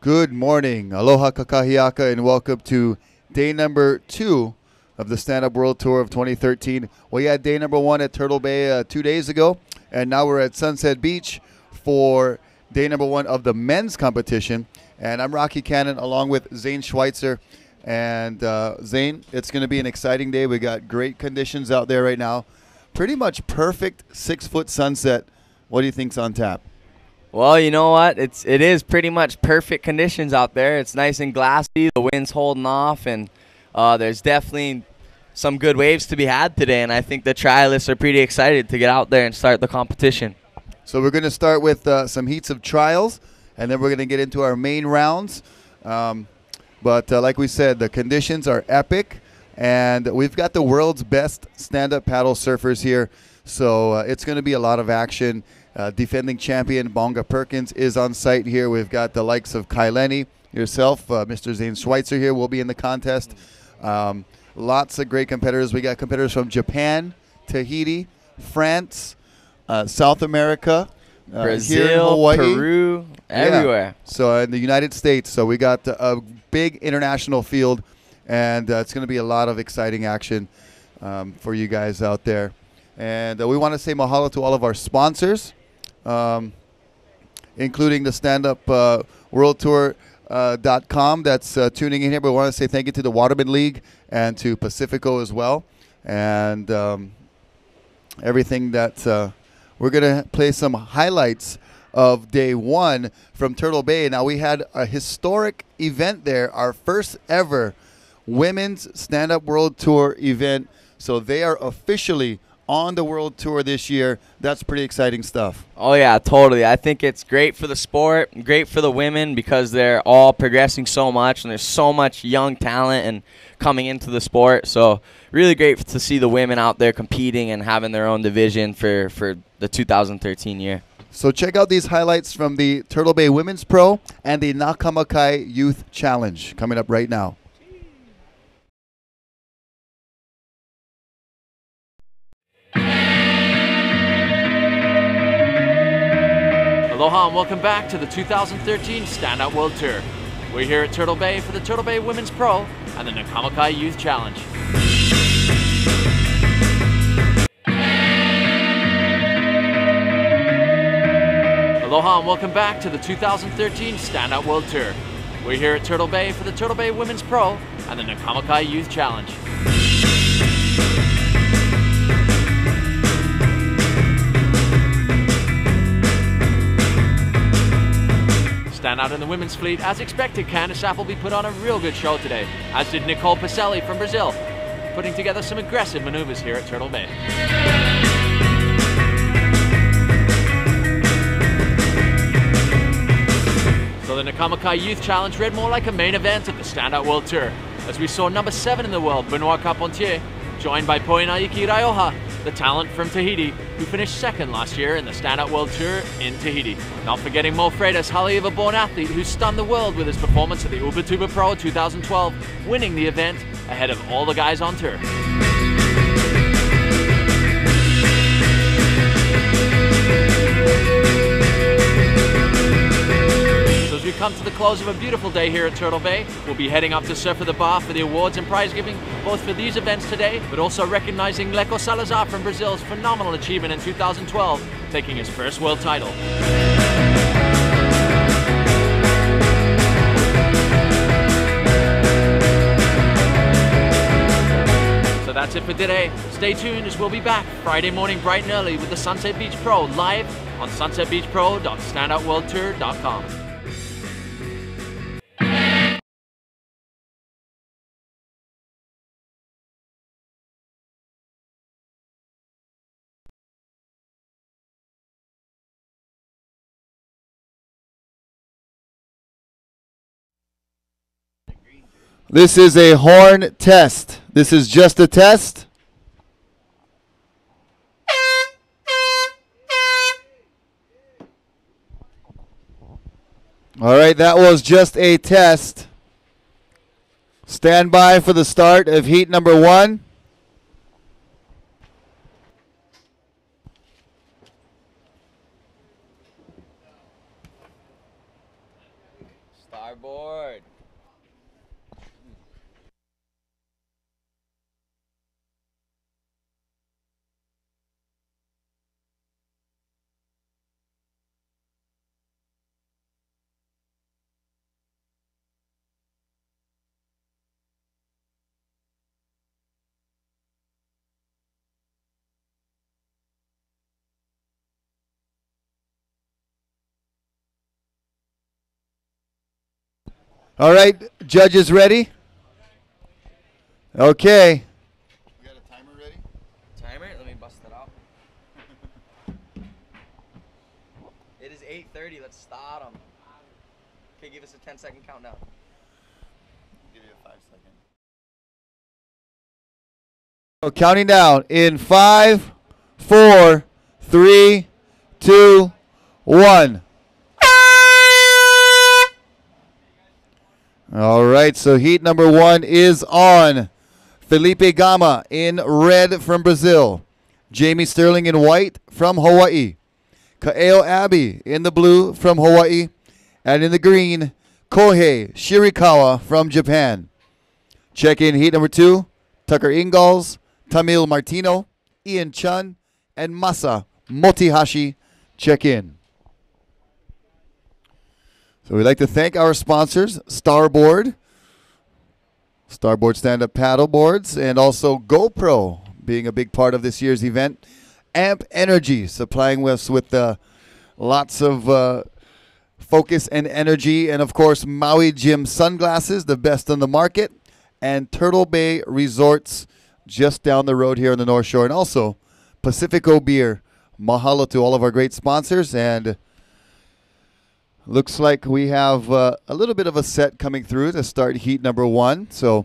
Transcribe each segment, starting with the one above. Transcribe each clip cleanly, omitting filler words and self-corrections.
Good morning. Aloha kakahiaka and welcome to day number 2 of the Stand Up World Tour of 2013. We had day number 1 at Turtle Bay 2 days ago, and now we're at Sunset Beach for day number 1 of the men's competition. And I'm Rocky Cannon along with Zane Schweitzer. And Zane, it's going to be an exciting day. We got great conditions out there right now. Pretty much perfect 6-foot sunset. What do you think's on tap? Well, you know what? It is pretty much perfect conditions out there. It's nice and glassy. The wind's holding off, and there's definitely some good waves to be had today. And I think the trialists are pretty excited to get out there and start the competition. So we're going to start with some heats of trials, and then we're going to get into our main rounds. But like we said, the conditions are epic, and we've got the world's best stand-up paddle surfers here. So it's going to be a lot of action. Defending champion Bonga Perkins is on site here. We've got the likes of Kai Lenny, yourself, Mr. Zane Schweitzer here will be in the contest. Lots of great competitors. We got competitors from Japan, Tahiti, France, South America, Brazil, here in Hawaii, Peru, everywhere. Yeah. So in the United States. So we got a big international field, and it's going to be a lot of exciting action for you guys out there. And we want to say mahalo to all of our sponsors, including the standupworldtour.com that's tuning in here. But we want to say thank you to the Waterman League and to Pacifico as well. And everything that we're going to play some highlights of day 1 from Turtle Bay. Now, we had a historic event there, our first ever women's stand-up world tour event. So they are officially on the world tour this year. That's pretty exciting stuff. Oh, yeah, totally. I think it's great for the sport, great for the women because they're all progressing so much and there's so much young talent and coming into the sport. So really great to see the women out there competing and having their own division for the 2013 year. So check out these highlights from the Turtle Bay Women's Pro and the Nakamakai Youth Challenge coming up right now. Aloha and welcome back to the 2013 Stand Up World Tour. We're here at Turtle Bay for the Turtle Bay Women's Pro and the Nakamakai Youth Challenge. Aloha and welcome back to the 2013 Stand Up World Tour. We're here at Turtle Bay for the Turtle Bay Women's Pro and the Nakamakai Youth Challenge. Stand out in the women's fleet. As expected, Candice Appleby put on a real good show today, as did Nicole Pacelli from Brazil, putting together some aggressive maneuvers here at Turtle Bay. So the Nakamakai Youth Challenge read more like a main event of the Stand Out World Tour, as we saw number 7 in the world, Benoit Carpentier, joined by Poinaiki Raioha, the talent from Tahiti, who finished 2nd last year in the Stand Up World Tour in Tahiti. Not forgetting Mo Freitas, Haleiwa-born athlete who stunned the world with his performance at the Ubatuba Pro 2012, winning the event ahead of all the guys on tour. So as we come to the close of a beautiful day here at Turtle Bay, we'll be heading up to Surf at the Bar for the awards and prize giving, both for these events today, but also recognizing Leco Salazar from Brazil's phenomenal achievement in 2012, taking his first world title. So that's it for today. Stay tuned as we'll be back Friday morning bright and early with the Sunset Beach Pro live on sunsetbeachpro.standoutworldtour.com. This is a horn test. This is just a test. All right, that was just a test. Stand by for the start of heat number 1. All right, judges ready? Okay. We got a timer ready? Timer? Let me bust it out. It is 8:30. Let's start them. Okay, give us a 10-second countdown. Give you a 5-second. So counting down in 5, 4, 3, 2, 1. All right, so heat number 1 is on. Felipe Gama in red from Brazil. Jamie Sterling in white from Hawaii. Kaeo Abbey in the blue from Hawaii. And in the green, Kohei Shirakawa from Japan. Check in heat number 2, Tucker Ingalls, Tamil Martino, Ian Chun, and Masa Motihashi check in. So we'd like to thank our sponsors, Starboard stand-up paddle boards, and also GoPro being a big part of this year's event. Amp Energy supplying us with lots of focus and energy, and of course Maui Gym sunglasses, the best on the market, and Turtle Bay Resorts just down the road here on the North Shore, and also Pacifico Beer. Mahalo to all of our great sponsors, and looks like we have a little bit of a set coming through to start heat number 1. So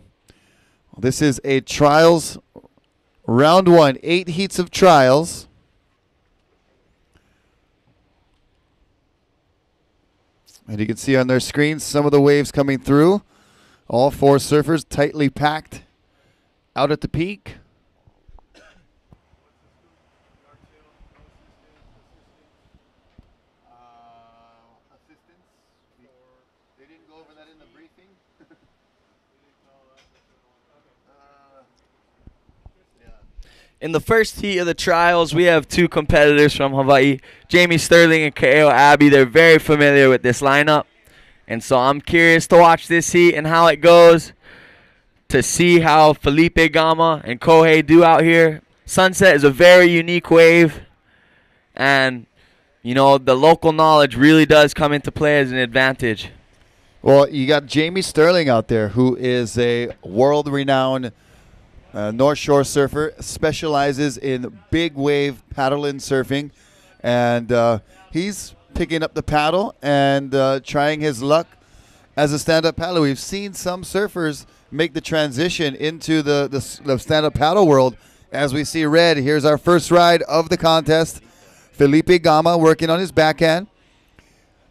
this is a trials round 1, 8 heats of trials. And you can see on their screens some of the waves coming through. All 4 surfers tightly packed out at the peak. They didn't go over that in the briefing. In the first heat of the trials, we have 2 competitors from Hawaii, Jamie Sterling and Kaeo Abbey. They're very familiar with this lineup. And so I'm curious to watch this heat and how it goes, to see how Felipe Gama and Kohei do out here. Sunset is a very unique wave, and you know, the local knowledge really does come into play as an advantage. Well, you got Jamie Sterling out there, who is a world-renowned North Shore surfer, specializes in big wave paddle-in surfing, and he's picking up the paddle and trying his luck as a stand-up paddler. We've seen some surfers make the transition into the stand-up paddle world. As we see red, here's our first ride of the contest. Felipe Gama working on his backhand.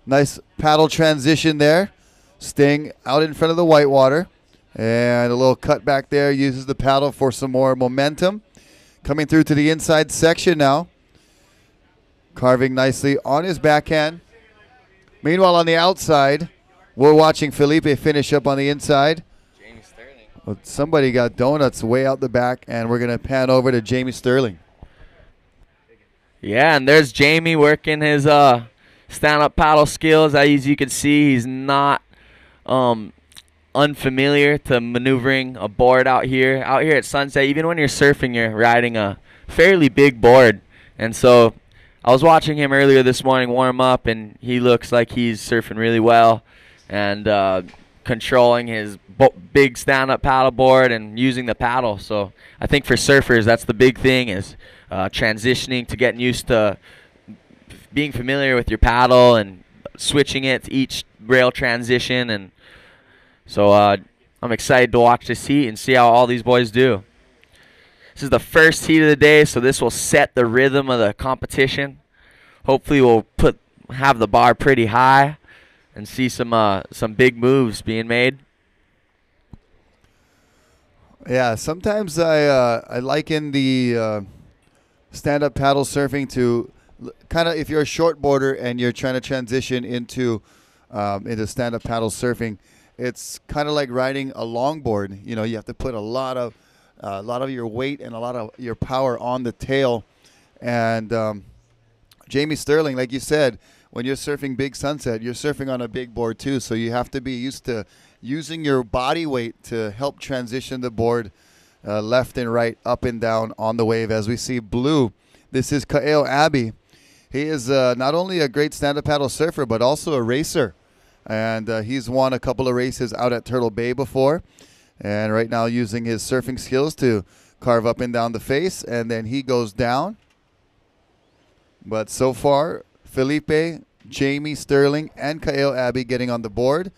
Nice paddle transition there. Staying out in front of the whitewater. And a little cut back there. Uses the paddle for some more momentum. Coming through to the inside section now. Carving nicely on his backhand. Meanwhile, on the outside, we're watching Felipe finish up on the inside. Jamie Sterling. Well, somebody got donuts way out the back, and we're going to pan over to Jamie Sterling. Yeah, and there's Jamie working his stand-up paddle skills. As you can see, he's not unfamiliar to maneuvering a board out here. Out here at Sunset, even when you're surfing, you're riding a fairly big board. And so I was watching him earlier this morning warm up, and he looks like he's surfing really well and controlling his big stand-up paddle board and using the paddle. So I think for surfers, that's the big thing, is transitioning to getting used to being familiar with your paddle and switching it to each rail transition. And so I'm excited to watch this heat and see how all these boys do. This is the first heat of the day, so this will set the rhythm of the competition. Hopefully we'll have the bar pretty high and see some big moves being made. Yeah, sometimes I liken the stand-up paddle surfing to kind of, if you're a shortboarder and you're trying to transition into stand-up paddle surfing, it's kind of like riding a longboard. You know, you have to put a lot of your weight and a lot of your power on the tail. And Jamie Sterling, like you said, when you're surfing Big Sunset, you're surfing on a big board too, so you have to be used to using your body weight to help transition the board left and right, up and down on the wave. As we see blue, this is Kaeo Abbey. He is not only a great stand-up paddle surfer, but also a racer. and he's won a couple of races out at Turtle Bay before, and right now using his surfing skills to carve up and down the face, and then he goes down. But so far, Felipe, Jamie, Sterling, and Kaeo Abbey getting on the board.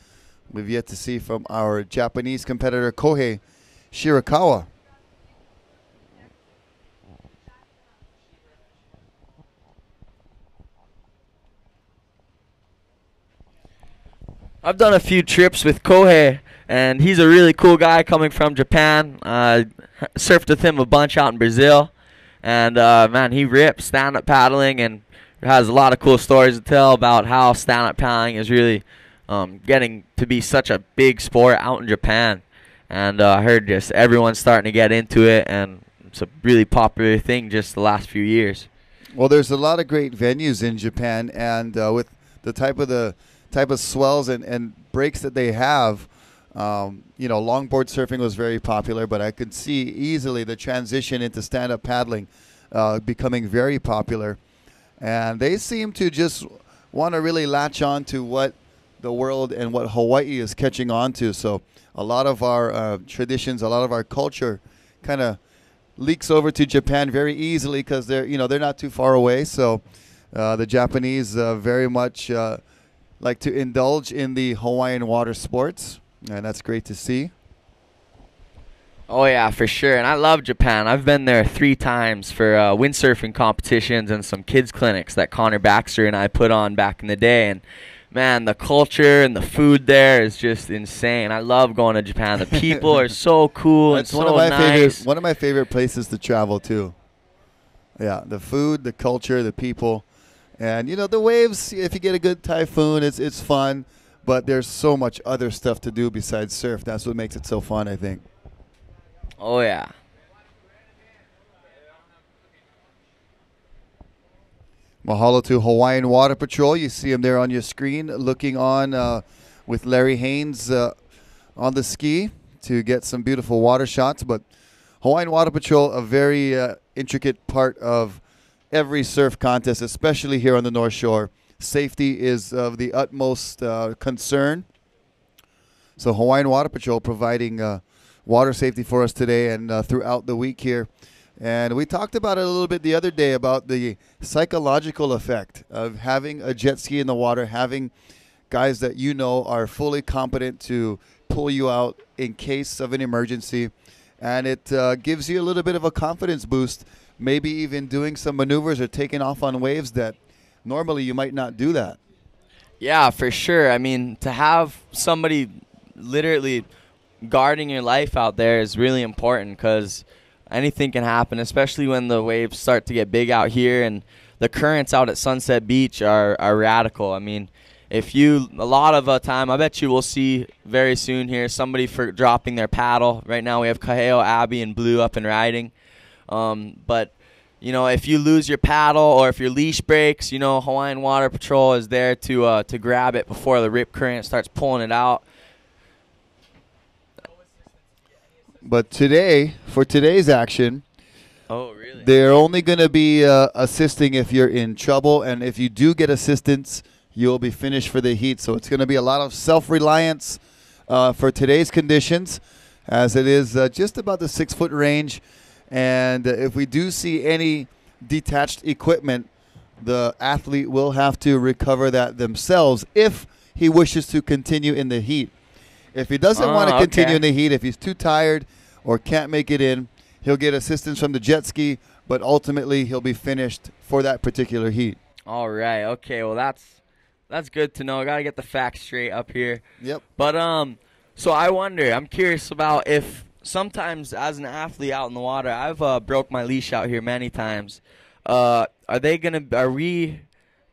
We've yet to see from our Japanese competitor, Kohei Shirakawa. I've done a few trips with Kohei, and he's a really cool guy coming from Japan. Surfed with him a bunch out in Brazil, and man, he rips stand-up paddling and has a lot of cool stories to tell about how stand-up paddling is really getting to be such a big sport out in Japan. And I heard just everyone's starting to get into it, and it's a really popular thing just the last few years. Well, there's a lot of great venues in Japan, and with the type of swells and breaks that they have, longboard surfing was very popular, but I could see easily the transition into stand-up paddling becoming very popular. And they seem to just want to really latch on to what the world and what Hawaii is catching on to. So a lot of our traditions, a lot of our culture kind of leaks over to Japan very easily because they're not too far away. So the Japanese very much like to indulge in the Hawaiian water sports, and that's great to see. Oh yeah, for sure. And I love Japan. I've been there 3 times for windsurfing competitions and some kids clinics that Connor Baxter and I put on back in the day. And man, the culture and the food there is just insane. I love going to Japan. The people are so cool and so nice. One of my favorite places to travel to. Yeah, the food, the culture, the people. And, the waves, if you get a good typhoon, it's fun. But there's so much other stuff to do besides surf. That's what makes it so fun, I think. Oh, yeah. Mahalo to Hawaiian Water Patrol. You see him there on your screen looking on with Larry Haynes on the ski to get some beautiful water shots. But Hawaiian Water Patrol, a very intricate part of every surf contest, especially here on the North Shore. Safety is of the utmost concern. So Hawaiian Water Patrol providing water safety for us today and throughout the week here. And we talked about it a little bit the other day about the psychological effect of having a jet ski in the water, having guys that are fully competent to pull you out in case of an emergency. And it gives you a little bit of a confidence boost, maybe even doing some maneuvers or taking off on waves that normally you might not do that. Yeah, for sure. I mean, to have somebody literally guarding your life out there is really important because anything can happen, especially when the waves start to get big out here, and the currents out at Sunset Beach are radical. I mean, a lot of time, I bet you we'll see very soon here somebody for dropping their paddle. Right now we have Kaeo Abbey and Blue up and riding. But, if you lose your paddle or if your leash breaks, Hawaiian Water Patrol is there to grab it before the rip current starts pulling it out. But for today's action, oh really? They're only going to be assisting if you're in trouble, and if you do get assistance, you'll be finished for the heat. So it's going to be a lot of self-reliance for today's conditions, as it is just about the 6-foot range. And if we do see any detached equipment, the athlete will have to recover that themselves if he wishes to continue in the heat. If he doesn't want to continue in the heat, if he's too tired or can't make it in, he'll get assistance from the jet ski, but ultimately he'll be finished for that particular heat. All right. Okay. Well, that's good to know. I got to get the facts straight up here. Yep. But so I'm curious about if sometimes as an athlete out in the water, I've broke my leash out here many times. Are we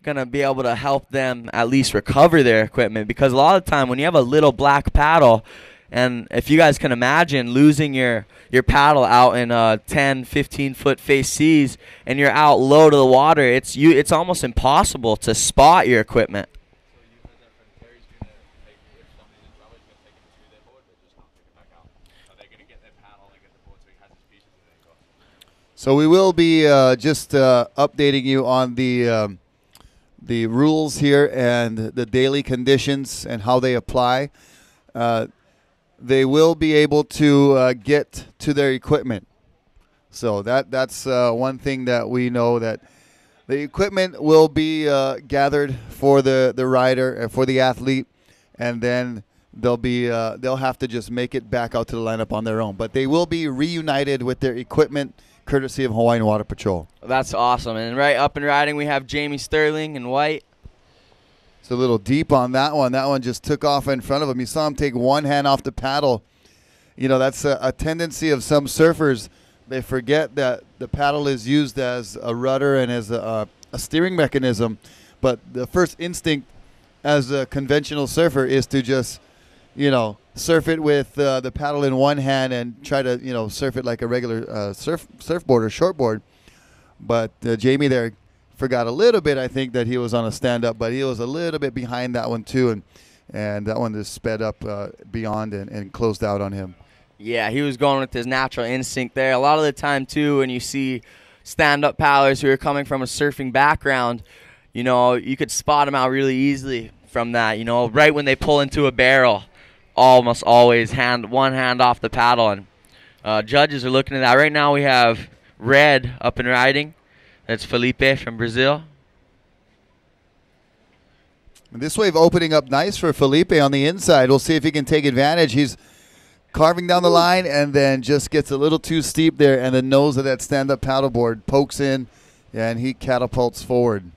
gonna be able to help them at least recover their equipment? Because a lot of the time when you have a little black paddle, and if you guys can imagine losing your paddle out in 10-15 foot face seas and you're out low to the water, it's almost impossible to spot your equipment. So we will be just updating you on the the rules here and the daily conditions and how they apply, they will be able to get to their equipment. So that's one thing that we know, that the equipment will be gathered for the rider and for the athlete, and then they'll have to just make it back out to the lineup on their own. But they will be reunited with their equipment, courtesy of Hawaiian Water Patrol. That's awesome. And right up and riding, we have Jamie Sterling in white. It's a little deep on that one. That one just took off in front of him. You saw him take one hand off the paddle. You know, that's a tendency of some surfers. They forget that the paddle is used as a rudder and as a steering mechanism. But the first instinct as a conventional surfer is to just, you know, surf it with the paddle in one hand and try to, you know, surf it like a regular surfboard or shortboard. But Jamie there forgot a little bit, I think, that he was on a stand-up, but he was a little bit behind that one too, and that one just sped up beyond and closed out on him. Yeah, he was going with his natural instinct there. A lot of the time, too, when you see stand-up paddlers who are coming from a surfing background, you know, you could spot them out really easily from that. You know, right when they pull into a barrel, almost always one hand off the paddle. And judges are looking at that. Right now we have red up and riding. That's Felipe from Brazil. And this wave opening up nice for Felipe on the inside. We'll see if he can take advantage. He's carving down the line and then just gets a little too steep there, and the nose of that stand-up paddleboard pokes in, and he catapults forward.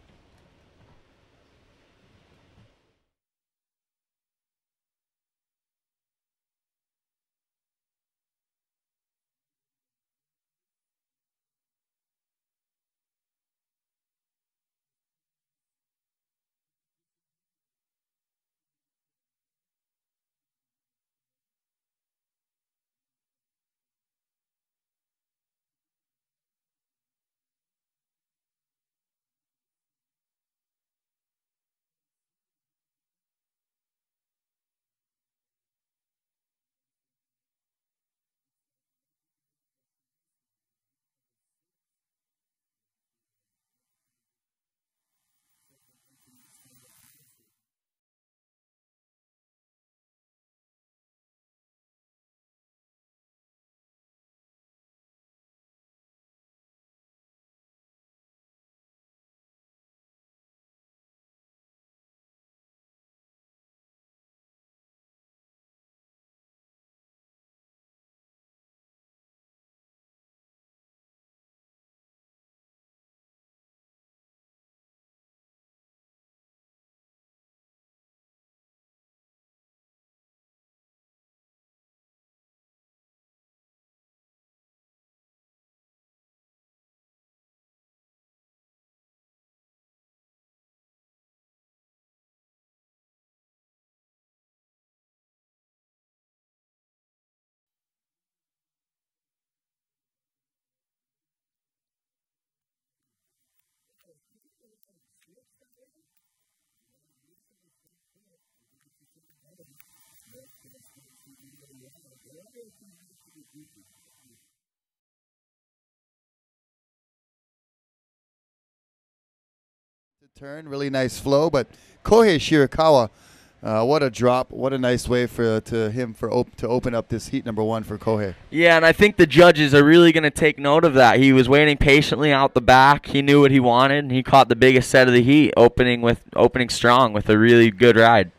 Turn, really nice flow, but Kohei Shirakawa, what a drop, what a nice way to open up this heat number one for Kohei. Yeah, and I think the judges are really going to take note of that. He was waiting patiently out the back. He knew what he wanted, and he caught the biggest set of the heat, opening strong with a really good ride.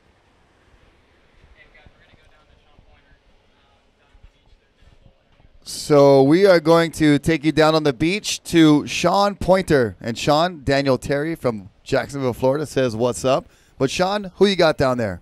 So we are going to take you down on the beach to Sean Pointer. And Sean, Daniel Terry from Jacksonville, Florida says, what's up? But Sean, who you got down there?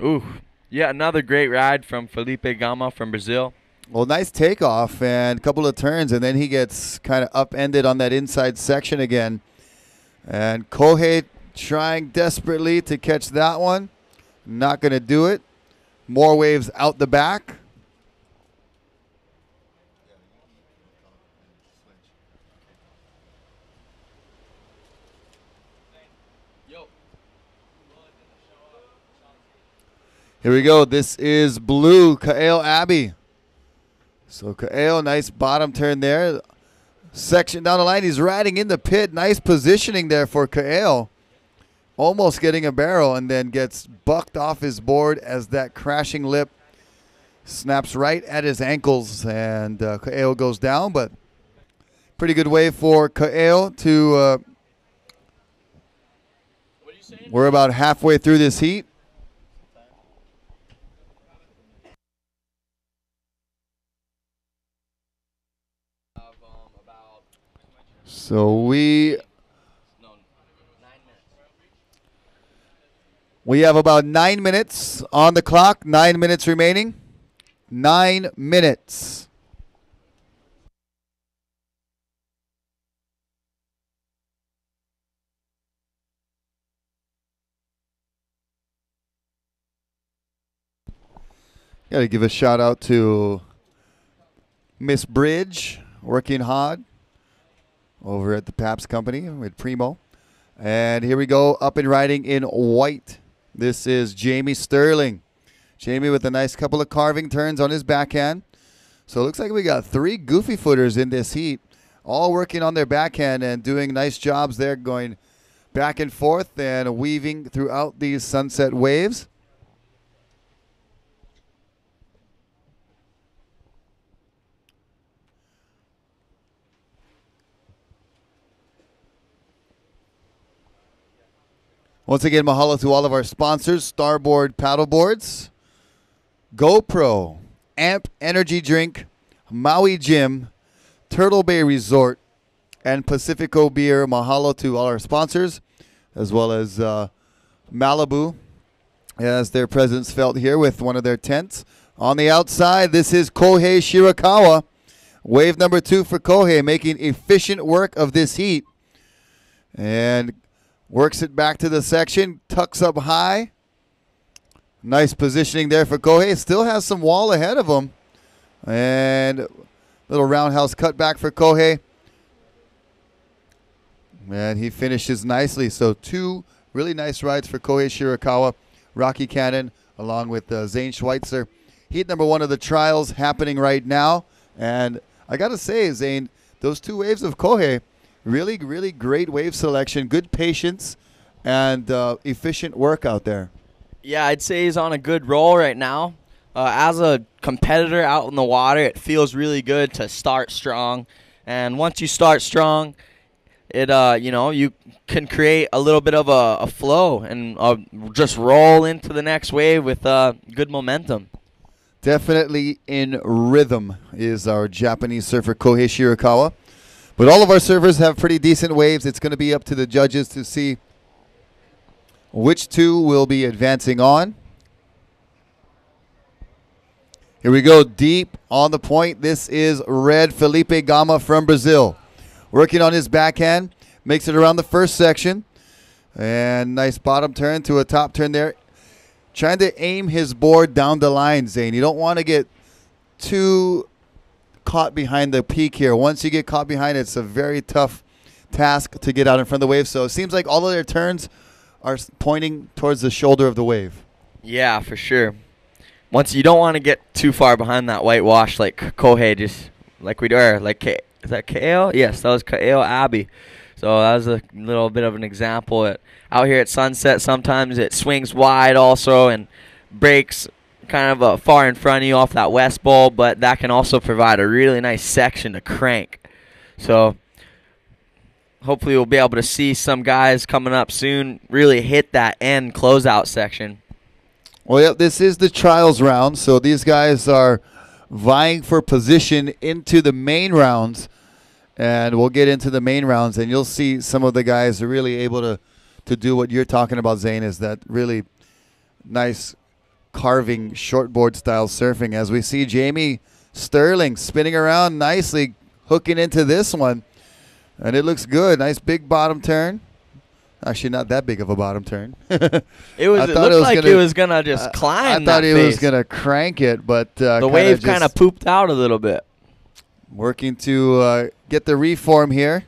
Ooh, yeah, another great ride from Felipe Gama from Brazil. Well, nice takeoff and a couple of turns, and then he gets kind of upended on that inside section again. And Kohei trying desperately to catch that one. Not going to do it. More waves out the back. Here we go. This is blue, Kael Abbey. So Kael, nice bottom turn there. Section down the line, he's riding in the pit. Nice positioning there for Kael. Almost getting a barrel and then gets bucked off his board as that crashing lip snaps right at his ankles. And Kael goes down, but pretty good way for Kael to... we're about halfway through this heat. So we have about 9 minutes on the clock. 9 minutes remaining. 9 minutes. Got to give a shout out to Miss Bridge, working hard over at the Pabst Company with Primo. And here we go, up and riding in white. This is Jamie Sterling. Jamie with a nice couple of carving turns on his backhand. So it looks like we got 3 goofy footers in this heat, all working on their backhand and doing nice jobs there, going back and forth and weaving throughout these sunset waves. Once again, mahalo to all of our sponsors, Starboard Paddleboards, GoPro, Amp Energy Drink, Maui Gym, Turtle Bay Resort, and Pacifico Beer. Mahalo to all our sponsors, as well as Malibu, as their presence felt here with one of their tents. On the outside, this is Kohei Shirakawa. Wave number 2 for Kohei, making efficient work of this heat. And works it back to the section, tucks up high. Nice positioning there for Kohei. Still has some wall ahead of him. And little roundhouse cutback for Kohei. And he finishes nicely. So 2 really nice rides for Kohei Shirakawa. Rocky Cannon along with Zane Schweitzer. Heat number 1 of the trials happening right now. And I got to say, Zane, those 2 waves of Kohei, really, really great wave selection, good patience, and efficient work out there. Yeah, I'd say he's on a good roll right now. As a competitor out in the water, it feels really good to start strong. And once you start strong, it you can create a little bit of a flow and just roll into the next wave with good momentum. Definitely in rhythm is our Japanese surfer Kohei Shirakawa. But all of our surfers have pretty decent waves. It's going to be up to the judges to see which 2 will be advancing on. Here we go, deep on the point. This is red Felipe Gama from Brazil. Working on his backhand. Makes it around the first section. And nice bottom turn to a top turn there. Trying to aim his board down the line, Zane. You don't want to get too caught behind the peak here. Once you get caught behind, it's a very tough task to get out in front of the wave. So it seems like all of their turns are pointing towards the shoulder of the wave. Yeah, for sure. Once you don't want to get too far behind that whitewash like Kohei, just like we do, or like is that Kaeo? Yes, that was Kaeo Abbey. So that was a little bit of an example. Out here at Sunset, sometimes it swings wide also and breaks kind of far in front of you off that west bowl, but that can also provide a really nice section to crank. So hopefully we'll be able to see some guys coming up soon really hit that end closeout section. Well, yeah, this is the trials round, so these guys are vying for position into the main rounds, and we'll get into the main rounds, and you'll see some of the guys are really able to do what you're talking about, Zane, is that really nice carving shortboard style surfing, as we see Jamie Sterling spinning around nicely, hooking into this one, and it looks good. Nice big bottom turn. Actually, not that big of a bottom turn. It looked like it was gonna just climb. I thought he was gonna crank it, but the wave kind of pooped out a little bit. Working to get the reform here,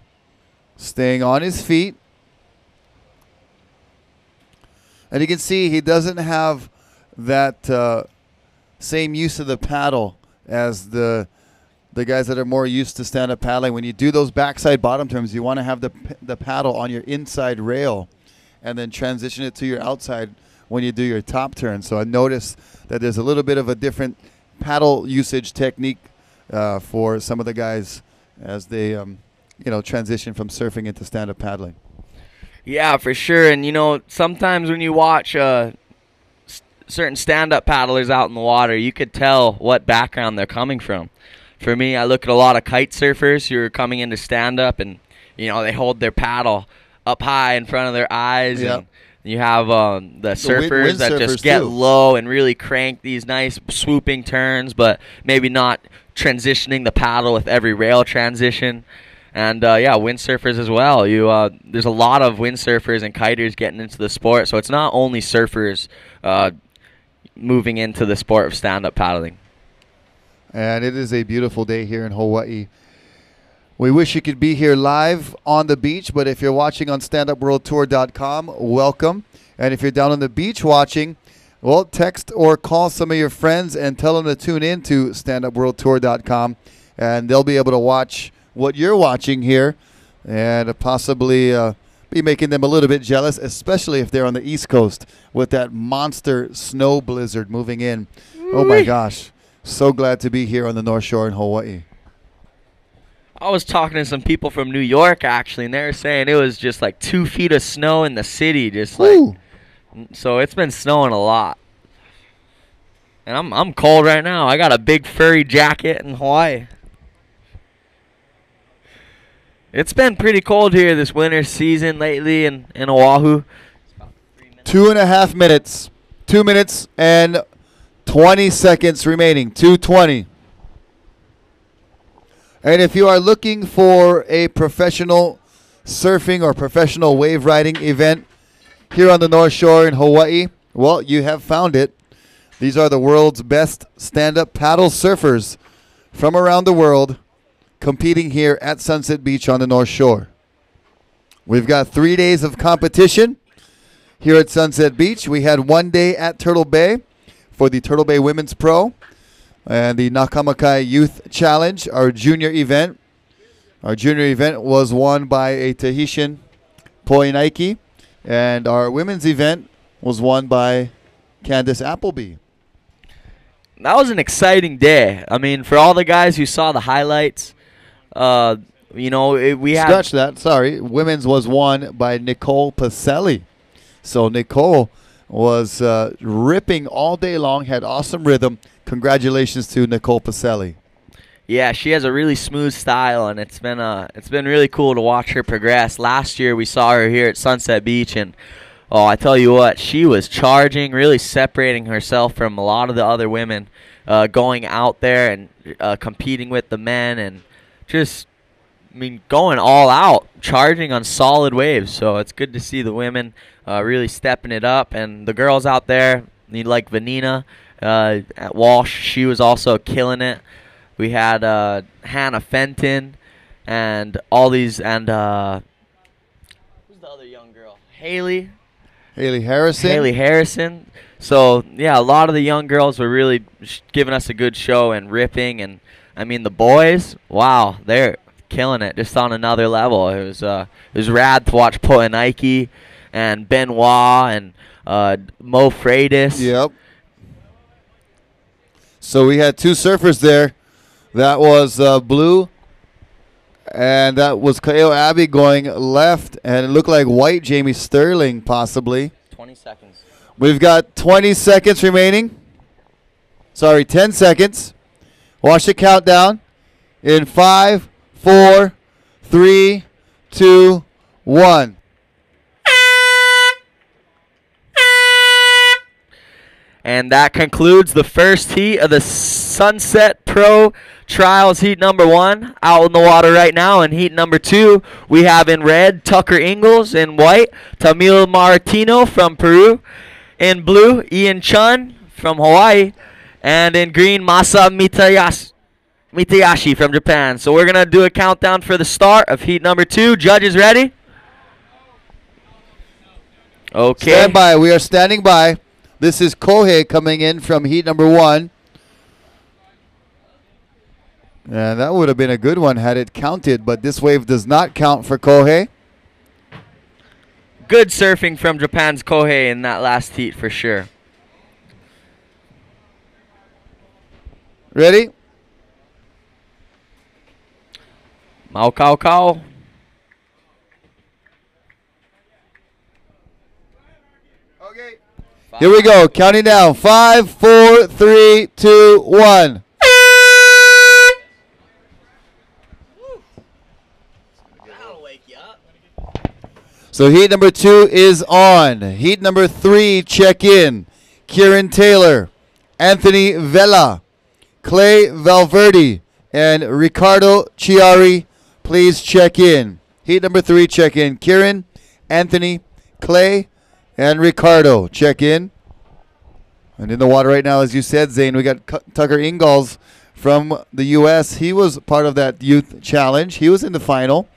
staying on his feet, and you can see he doesn't have that same use of the paddle as the guys that are more used to stand-up paddling. When you do those backside bottom turns, you want to have the paddle on your inside rail and then transition it to your outside when you do your top turn. So I noticed that there's a little bit of a different paddle usage technique for some of the guys as they transition from surfing into stand-up paddling. Yeah, for sure. And, sometimes when you watch certain stand-up paddlers out in the water, you could tell what background they're coming from. For me, I look at a lot of kite surfers who are coming into stand-up, and they hold their paddle up high in front of their eyes. Yep. And you have the surfers wind that surfers just get too. low and really crank these nice swooping turns, but maybe not transitioning the paddle with every rail transition. And windsurfers as well. There's a lot of windsurfers and kiters getting into the sport, so it's not only surfers moving into the sport of stand-up paddling. And it is a beautiful day here in Hawaii. We wish you could be here live on the beach, but if you're watching on standupworldtour.com, welcome. And if you're down on the beach watching, well, text or call some of your friends and tell them to tune in to standupworldtour.com, and they'll be able to watch what you're watching here and possibly be making them a little bit jealous, especially if they're on the East Coast with that monster snow blizzard moving in. Oh, my gosh. So glad to be here on the North Shore in Hawaii. I was talking to some people from New York, actually, and they were saying it was just like 2 feet of snow in the city. So it's been snowing a lot. And I'm cold right now. I got a big furry jacket in Hawaii. It's been pretty cold here this winter season lately in Oahu. 2.5 minutes. 2 minutes and 20 seconds remaining. 2:20. And if you are looking for a professional surfing or professional wave riding event here on the North Shore in Hawaii, well, you have found it. These are the world's best stand-up paddle surfers from around the world competing here at Sunset Beach on the North Shore. We've got 3 days of competition here at Sunset Beach. We had 1 day at Turtle Bay for the Turtle Bay Women's Pro and the Nakamakai Youth Challenge, our junior event. Our junior event was won by a Tahitian, Poinaiki, and our women's event was won by Candace Appleby. That was an exciting day. I mean, for all the guys who saw the highlights, we had... Scratch that, sorry. Women's was won by Nicole Pacelli. So Nicole was ripping all day long, had awesome rhythm. Congratulations to Nicole Pacelli. Yeah, she has a really smooth style, and it's been really cool to watch her progress. Last year we saw her here at Sunset Beach, and I tell you what, she was charging, really separating herself from a lot of the other women, going out there and competing with the men, and just, going all out, charging on solid waves. So it's good to see the women really stepping it up, and the girls out there, like Vanina at Walsh, she was also killing it. We had Hannah Fenton and all these, and who's the other young girl? Haley Harrison. So, yeah, a lot of the young girls were really giving us a good show and ripping. And, the boys, wow, they're killing it, just on another level. It was rad to watch Poe and Benoit and Mo Freitas. Yep. So we had two surfers there. That was Blue, and that was Kaeo Abbey going left, and it looked like white Jamie Sterling possibly. 20 seconds. We've got 20 seconds remaining. Sorry, 10 seconds. Watch the countdown. In 5, 4, 3, 2, 1. And that concludes the first heat of the Sunset Pro Trials heat number 1 out in the water right now. In heat number 2, we have in red Tucker Ingles, in white Tamil Martino from Peru, in blue Ian Chun from Hawaii, and in green Masa Mitayashi from Japan. So we're going to do a countdown for the start of heat number 2. Judges ready? Okay. Stand by. We are standing by. This is Kohei coming in from heat number 1. And that would have been a good one had it counted, but this wave does not count for Kohei. Good surfing from Japan's Kohei in that last heat for sure. Ready? Mau Kau Kau. Okay. Here we go. Counting down. 5, 4, 3, 2, 1. So heat number 2 is on. Heat number 3, check in. Kieran Taylor, Anthony Vela, Clay Valverde, and Ricardo Chiari, please check in. Heat number 3, check in. Kieran, Anthony, Clay, and Ricardo, check in. And in the water right now, as you said, Zane, we got Tucker Ingalls from the U.S. He was part of that youth challenge. He was in the final.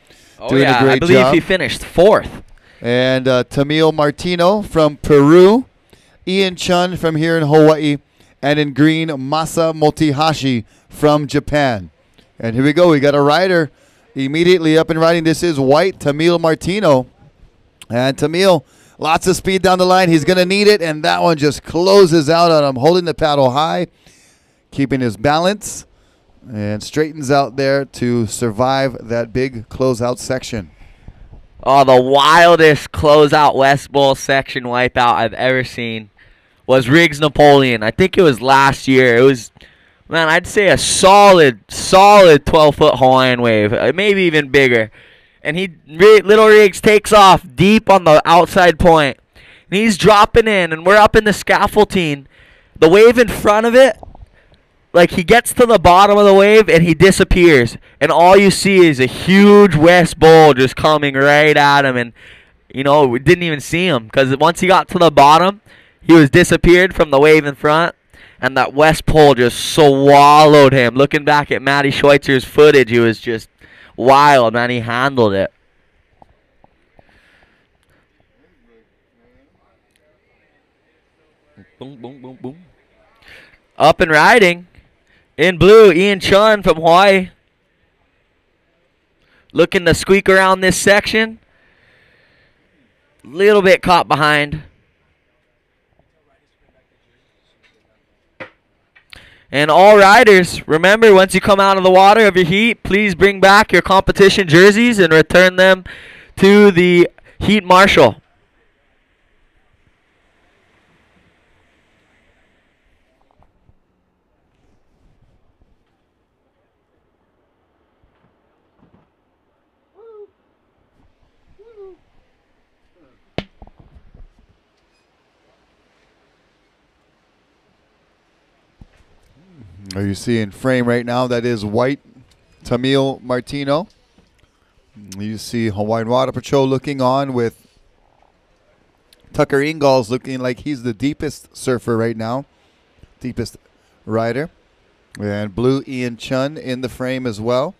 Doing a great I believe job. he finished 4th. And Tamil Martino from Peru, Ian Chun from here in Hawaii, and in green, Masa Motihashi from Japan. And here we go. We got a rider immediately up and riding. This is white Tamil Martino. And Tamil, lots of speed down the line. He's going to need it, and that one just closes out on him, holding the paddle high, keeping his balance, and straightens out there to survive that big closeout section. Oh, the wildest closeout West Bowl section wipeout I've ever seen was Riggs Napoleon. I think it was last year. It was, man, I'd say a solid 12-foot Hawaiian wave, maybe even bigger. And Little Riggs takes off deep on the outside point. And he's dropping in, and we're up in the scaffolding. The wave in front of it, like he gets to the bottom of the wave and he disappears, and all you see is a huge West Bowl just coming right at him. And you know, we didn't even see him because once he got to the bottom, he was disappeared from the wave in front, and that West Pole just swallowed him. Looking back at Matty Schweitzer's footage, it was just wild, man. He handled it. Boom, boom, boom, boom. Up and riding. In blue, Ian Chun from Hawaii. Looking to squeak around this section. Little bit caught behind. And all riders, remember, once you come out of the water of your heat, please bring back your competition jerseys and return them to the heat marshal. Are you seeing frame right now? That is white Tamil Martino. You see Hawaiian Water Patrol looking on with Tucker Ingalls looking like he's the deepest surfer right now, deepest rider. And blue Ian Chun in the frame as well.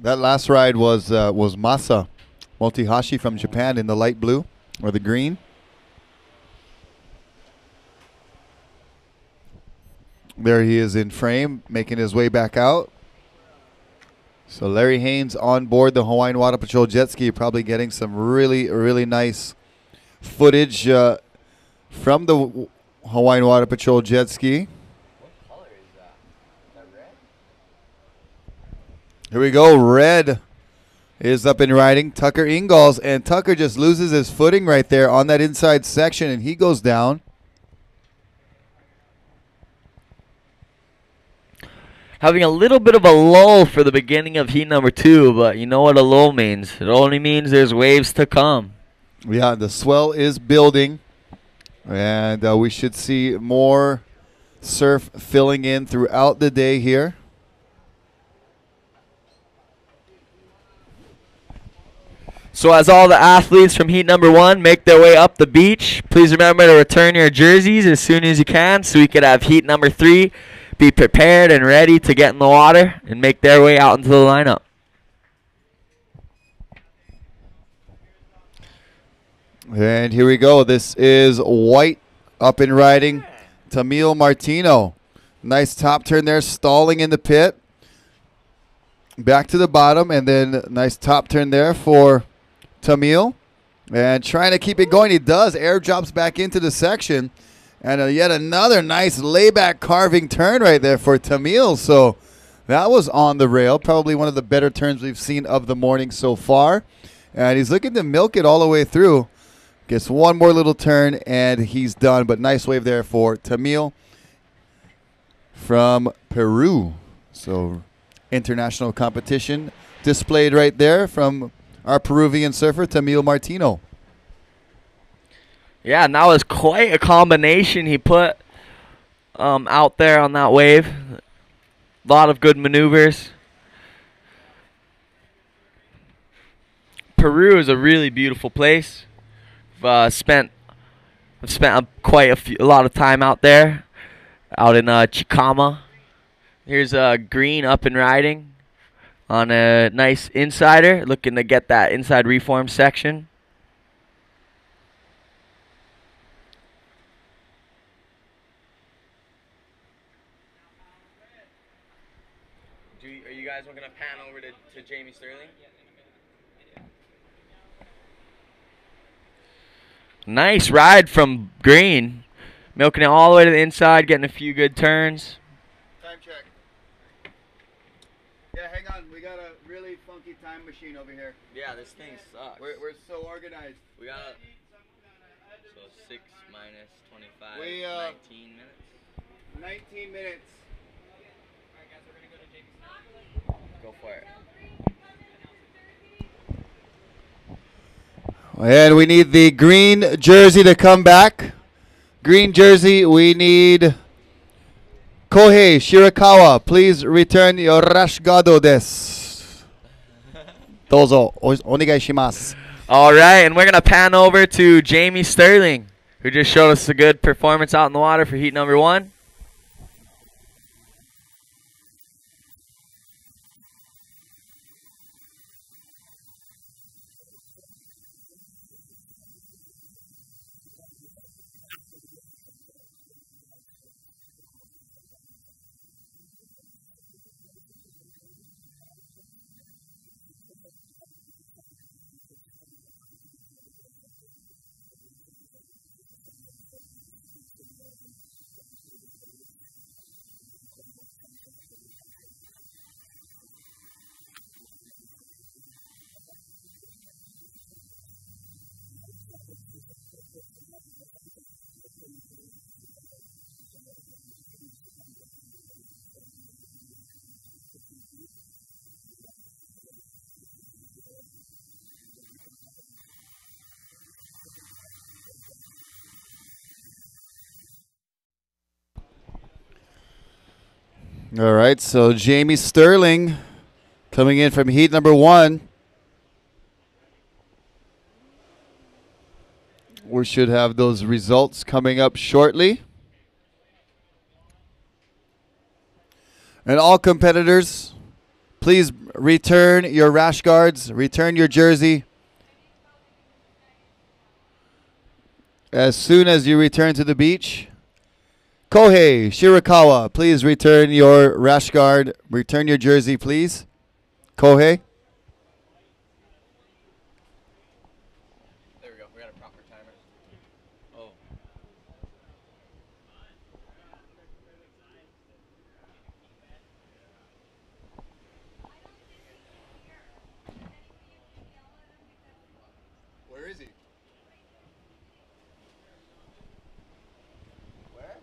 That last ride was Masa Motihashi from Japan in the light blue or the green. There he is in frame, making his way back out. So Larry Haynes on board the Hawaiian Water Patrol jet ski, probably getting some really, really nice footage from the Hawaiian Water Patrol jet ski. What color is that? Is that red? Here we go. Red is up and riding. Tucker Ingalls, and Tucker just loses his footing right there on that inside section, and he goes down. Having a little bit of a lull for the beginning of heat number 2, but you know what a lull means. It only means there's waves to come. Yeah, the swell is building, and we should see more surf filling in throughout the day here. So as all the athletes from heat number 1 make their way up the beach, please remember to return your jerseys as soon as you can so we could have heat number 3 be prepared and ready to get in the water and make their way out into the lineup. And here we go. This is White up and riding. Tamil Martino. Nice top turn there, stalling in the pit. Back to the bottom, and then nice top turn there for Tamil. And trying to keep it going. He does. Air drops back into the section. And yet another nice layback carving turn right there for Tamil. So that was on the rail. Probably one of the better turns we've seen of the morning so far. And he's looking to milk it all the way through. Gets one more little turn, and he's done. But nice wave there for Tamil from Peru. So international competition displayed right there from our Peruvian surfer, Tamil Martino. Yeah, and that was quite a combination he put out there on that wave. A lot of good maneuvers. Peru is a really beautiful place. I've spent quite a lot of time out there, out in Chicama. Here's Green up and riding on a nice insider, looking to get that inside reform section. Are you guys going to pan over to Jamie Sterling? Nice ride from Green. Milking it all the way to the inside, getting a few good turns. Time check. Yeah, hang on. We got a really funky time machine over here. Yeah, this thing sucks. We're so organized. We got so 6 minus 25, We, 19 minutes. 19 minutes. Alright guys, we're going to go to Jamie. Go for it. And we need the green jersey to come back. Green jersey, we need Kohei Shirakawa. Please return your Rashgado desu. Dozo, onegai shimasu. All right, and we're going to pan over to Jamie Sterling, who just showed us a good performance out in the water for heat number 1. All right, so Jamie Sterling coming in from heat number 1. We should have those results coming up shortly. And all competitors, please return your rash guards, return your jersey. As soon as you return to the beach, Kohei Shirakawa, please return your rash guard. Return your jersey, please. Kohei. There we go. We got a proper timer. Oh. Where is he? Where?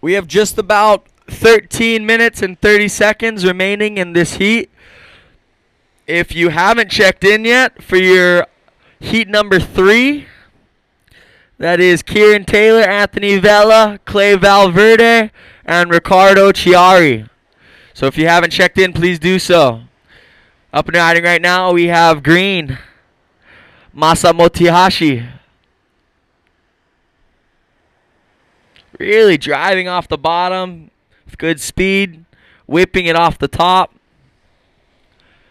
We have just about 13 minutes and 30 seconds remaining in this heat. If you haven't checked in yet for your heat number 3, that is Kieran Taylor, Anthony Vella, Clay Valverde, and Ricardo Chiari. So if you haven't checked in, please do so. Up and riding right now, we have green, Masa Mochihashi. Really driving off the bottom with good speed, whipping it off the top.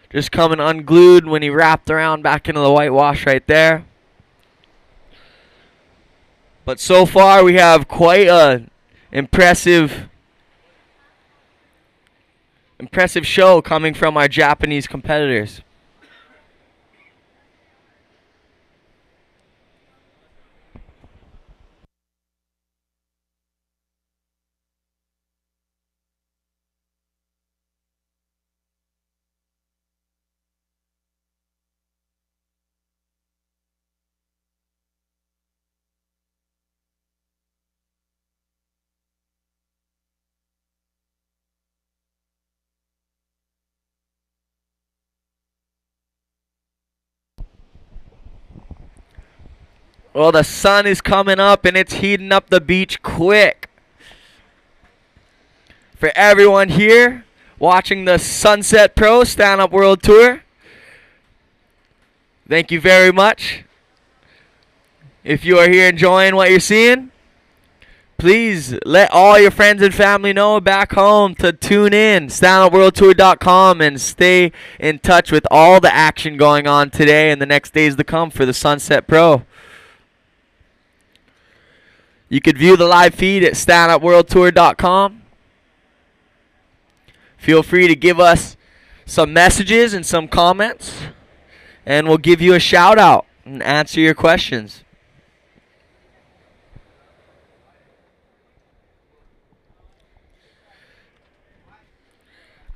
Just coming unglued when he wrapped around back into the whitewash right there. But so far we have quite a impressive show coming from our Japanese competitors. Well, the sun is coming up and it's heating up the beach quick. For everyone here watching the Sunset Pro Stand Up World Tour, thank you very much. If you are here enjoying what you're seeing, please let all your friends and family know back home to tune in, standupworldtour.com, and stay in touch with all the action going on today and the next days to come for the Sunset Pro. You could view the live feed at standupworldtour.com. feel free to give us some messages and some comments, and we'll give you a shout out and answer your questions.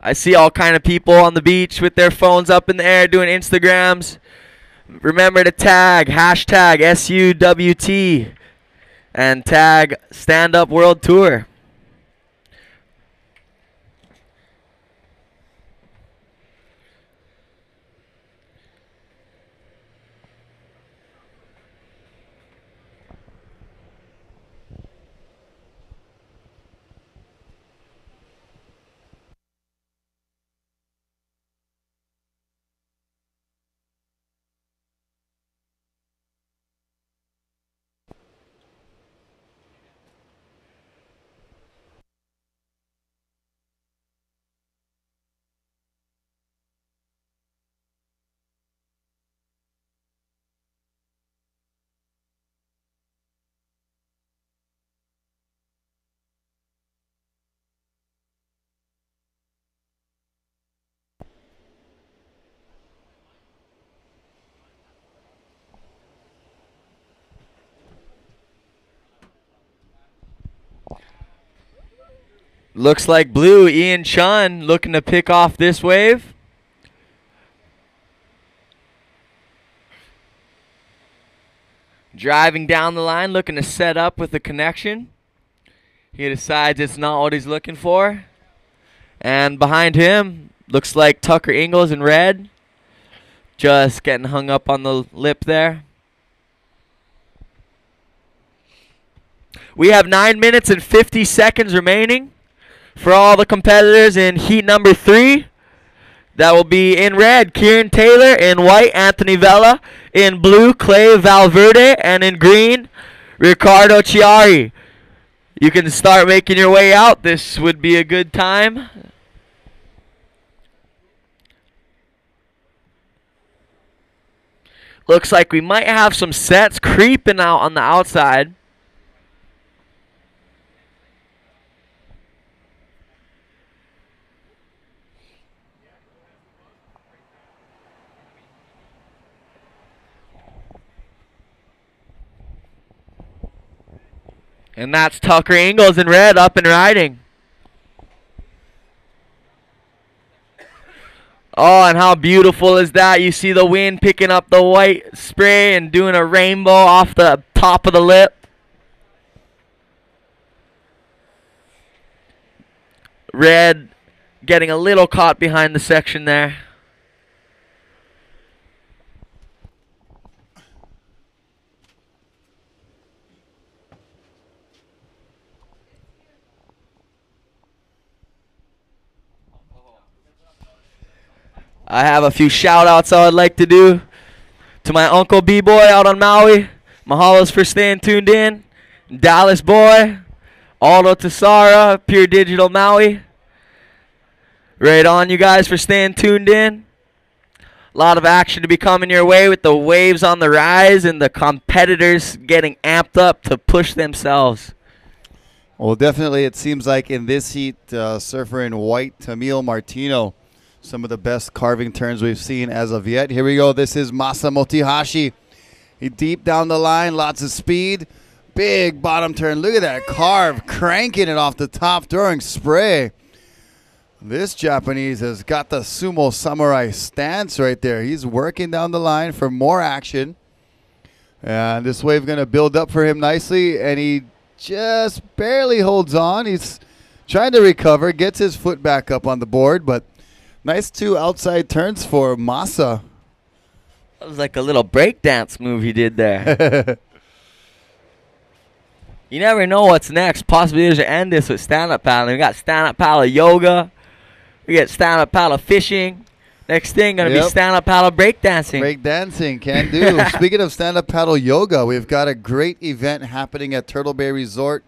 I see all kind of people on the beach with their phones up in the air doing Instagrams. Remember to tag hashtag SUWT and tag Stand Up World Tour. Looks like blue, Ian Chun looking to pick off this wave. Driving down the line, looking to set up with the connection. He decides it's not what he's looking for. And behind him, looks like Tucker Ingles in red. Just getting hung up on the lip there. We have 9 minutes and 50 seconds remaining for all the competitors in heat number 3. That will be in red, Kieran Taylor; in white, Anthony Vella; in blue, Clay Valverde; and in green, Riccardo Chiari. You can start making your way out. This would be a good time. Looks like we might have some sets creeping out on the outside. And that's Tucker Ingles in red, up and riding. Oh, and how beautiful is that? You see the wind picking up the white spray and doing a rainbow off the top of the lip. Red getting a little caught behind the section there. I have a few shout-outs I would like to do to my Uncle B-Boy out on Maui. Mahalos for staying tuned in. Dallas Boy. Aldo Tassara, Pure Digital Maui. Right on, you guys, for staying tuned in. A lot of action to be coming your way with the waves on the rise and the competitors getting amped up to push themselves. Well, definitely it seems like in this heat, surfer in white, Tamil Martino, some of the best carving turns we've seen as of yet. Here we go. This is Masa Motihashi. He deep down the line, lots of speed. Big bottom turn. Look at that carve, cranking it off the top during spray. This Japanese has got the sumo samurai stance right there. He's working down the line for more action. And this wave going to build up for him nicely. And he just barely holds on. He's trying to recover, gets his foot back up on the board, but nice 2 outside turns for Masa. That was like a little breakdance move he did there. You never know what's next. Possibly there's an end this with stand-up paddling. We got stand-up paddle yoga. We got stand-up paddle fishing. Next thing going to be stand-up paddle breakdancing. Breakdancing, can do. Speaking of stand-up paddle yoga, we've got a great event happening at Turtle Bay Resort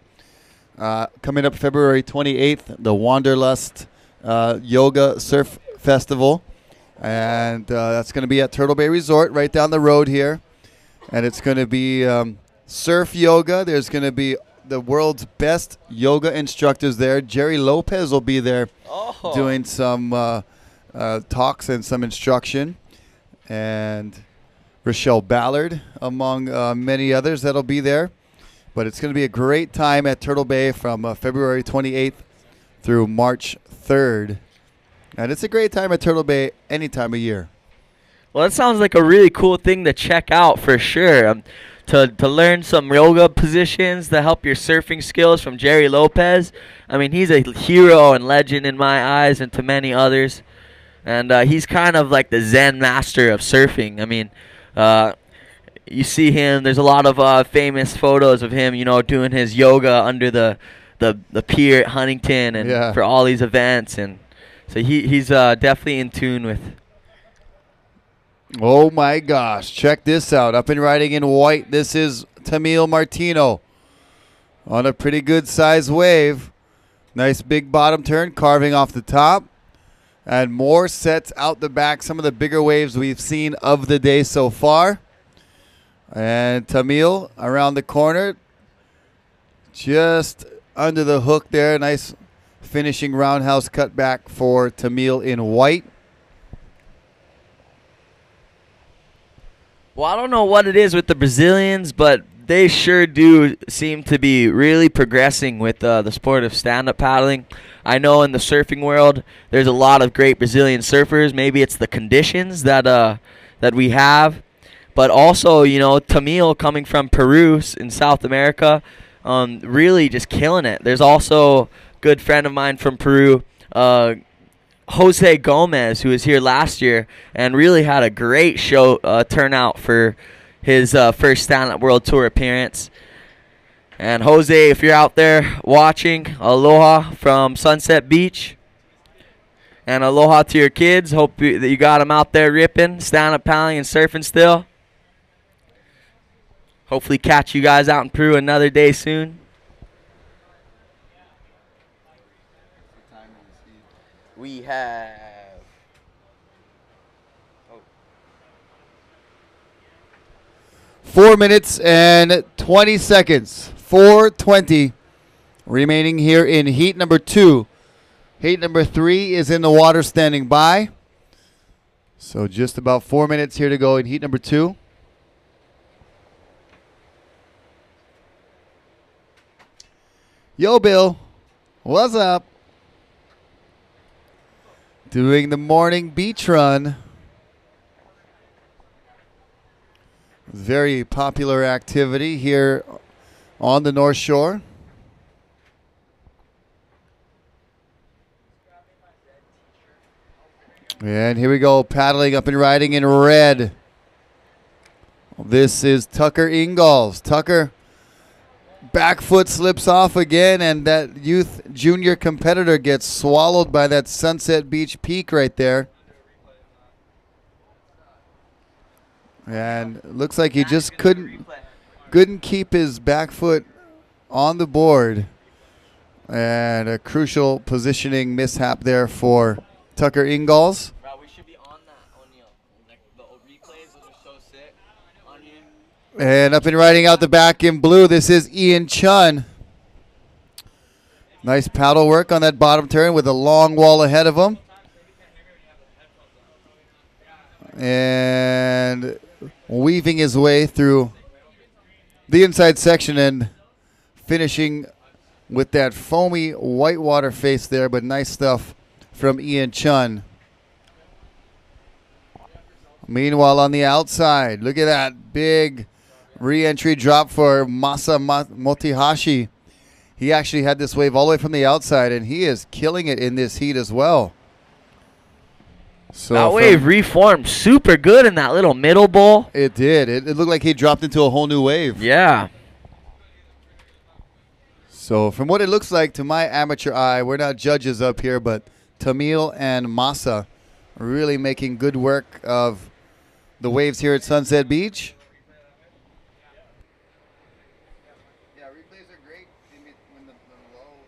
coming up February 28th, the Wanderlust Yoga Surf Festival. And that's going to be at Turtle Bay Resort right down the road here. And it's going to be surf yoga. There's going to be the world's best yoga instructors there. Jerry Lopez will be there. Oh, doing some talks and some instruction. And Rochelle Ballard, among many others that'll be there. But it's going to be a great time at Turtle Bay from February 28th through March 3rd. And it's a great time at Turtle Bay any time of year. Well, that sounds like a really cool thing to check out for sure. To learn some yoga positions to help your surfing skills from Jerry Lopez. I mean, he's a hero and legend in my eyes and to many others. And he's kind of like the Zen master of surfing. I mean, you see him. There's a lot of famous photos of him, you know, doing his yoga under the pier at Huntington and for all these events. And so he's definitely in tune with. Oh my gosh, check this out. Up and riding in white, this is Tamil Martino on a pretty good size wave. Nice big bottom turn, carving off the top. And more sets out the back, some of the bigger waves we've seen of the day so far. And Tamil around the corner, just under the hook there. Nice finishing roundhouse cutback for Tamil in white. Well, I don't know what it is with the Brazilians, but they sure do seem to be really progressing with the sport of stand-up paddling. I know in the surfing world, there's a lot of great Brazilian surfers. Maybe it's the conditions that we have. But also, you know, Tamil coming from Peru in South America, really just killing it. There's also a good friend of mine from Peru, Jose Gomez, who was here last year and really had a great show turnout for his first Stand-Up World Tour appearance. And Jose, if you're out there watching, aloha from Sunset Beach. And aloha to your kids. Hope that you got them out there ripping, stand-up paddling and surfing still. Hopefully catch you guys out in Peru another day soon. We have 4 minutes and 20 seconds. 4:20 remaining here in heat number 2. Heat number 3 is in the water standing by. So just about 4 minutes here to go in heat number 2. Yo, Bill. What's up? Doing the morning beach run. Very popular activity here on the North Shore. And here we go, paddling up and riding in red. This is Tucker Ingalls. Tucker, back foot slips off again, and that youth junior competitor gets swallowed by that Sunset Beach peak right there. And looks like he just couldn't keep his back foot on the board. And a crucial positioning mishap there for Tucker Ingalls. Bro, we should be on that, O'Neal. Like, the replays, those are so sick. On you. And up and riding out the back in blue, this is Ian Chun. Nice paddle work on that bottom turn with a long wall ahead of him. And weaving his way through the inside section and finishing with that foamy whitewater face there, but nice stuff from Ian Chun. Meanwhile, on the outside, look at that big re-entry drop for Masa Motihashi. He actually had this wave all the way from the outside, and he is killing it in this heat as well. So that wave reformed super good in that little middle bowl. It did. It looked like he dropped into a whole new wave. Yeah. So from what it looks like to my amateur eye, we're not judges up here, but Tamil and Masa really making good work of the waves here at Sunset Beach. Yeah, replays are great when the lows.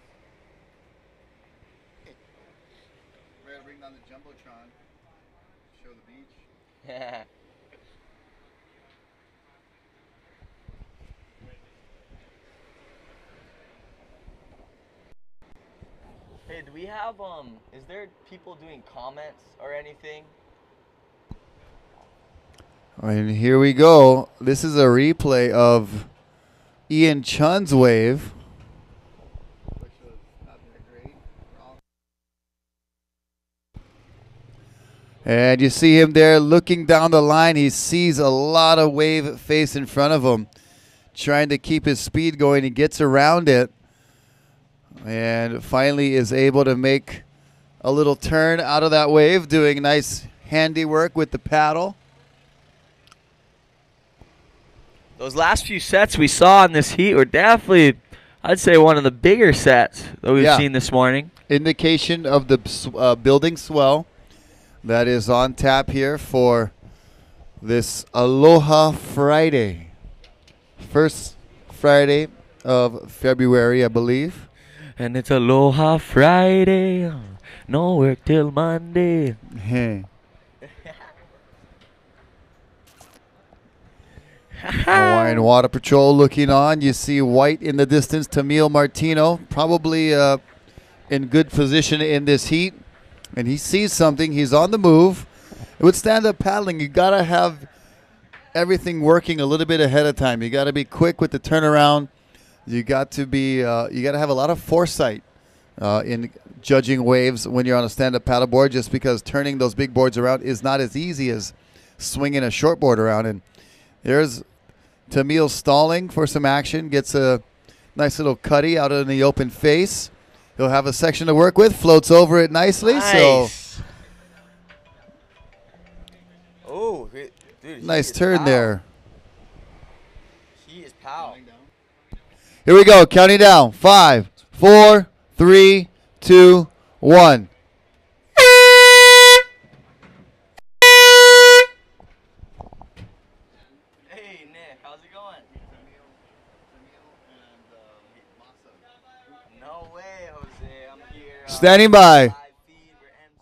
We're going to bring down the Jumbotron, show the beach. Yeah. Hey, Hey, do we have is there people doing comments or anything? And here we go. This is a replay of Ian Chun's wave. And you see him there looking down the line. He sees a lot of wave face in front of him, trying to keep his speed going. He gets around it and finally is able to make a little turn out of that wave, doing nice handiwork with the paddle. Those last few sets we saw in this heat were definitely, I'd say, one of the bigger sets that we've seen this morning. Indication of the building swell that is on tap here for this Aloha Friday. First Friday of February, I believe. And it's Aloha Friday, no work till Monday. Hey. Hawaiian Water Patrol looking on. You see white in the distance, Tamil Martino, probably in good position in this heat. And he sees something. He's on the move. With stand-up paddling, you got to have everything working a little bit ahead of time. You got to be quick with the turnaround. You got to be. You got to have a lot of foresight in judging waves when you're on a stand-up paddleboard. Just because turning those big boards around is not as easy as swinging a short board around. And there's Tamil stalling for some action. Gets a nice little cutty out in the open face. He'll have a section to work with. Floats over it nicely. Nice. So, oh, dude, nice turn there. He is pow. Here we go. Counting down. 5, 4, 3, 2, 1. Hey, Nick, how's it going? No way, Jose. I'm here. Standing by. Live feed. We're MC.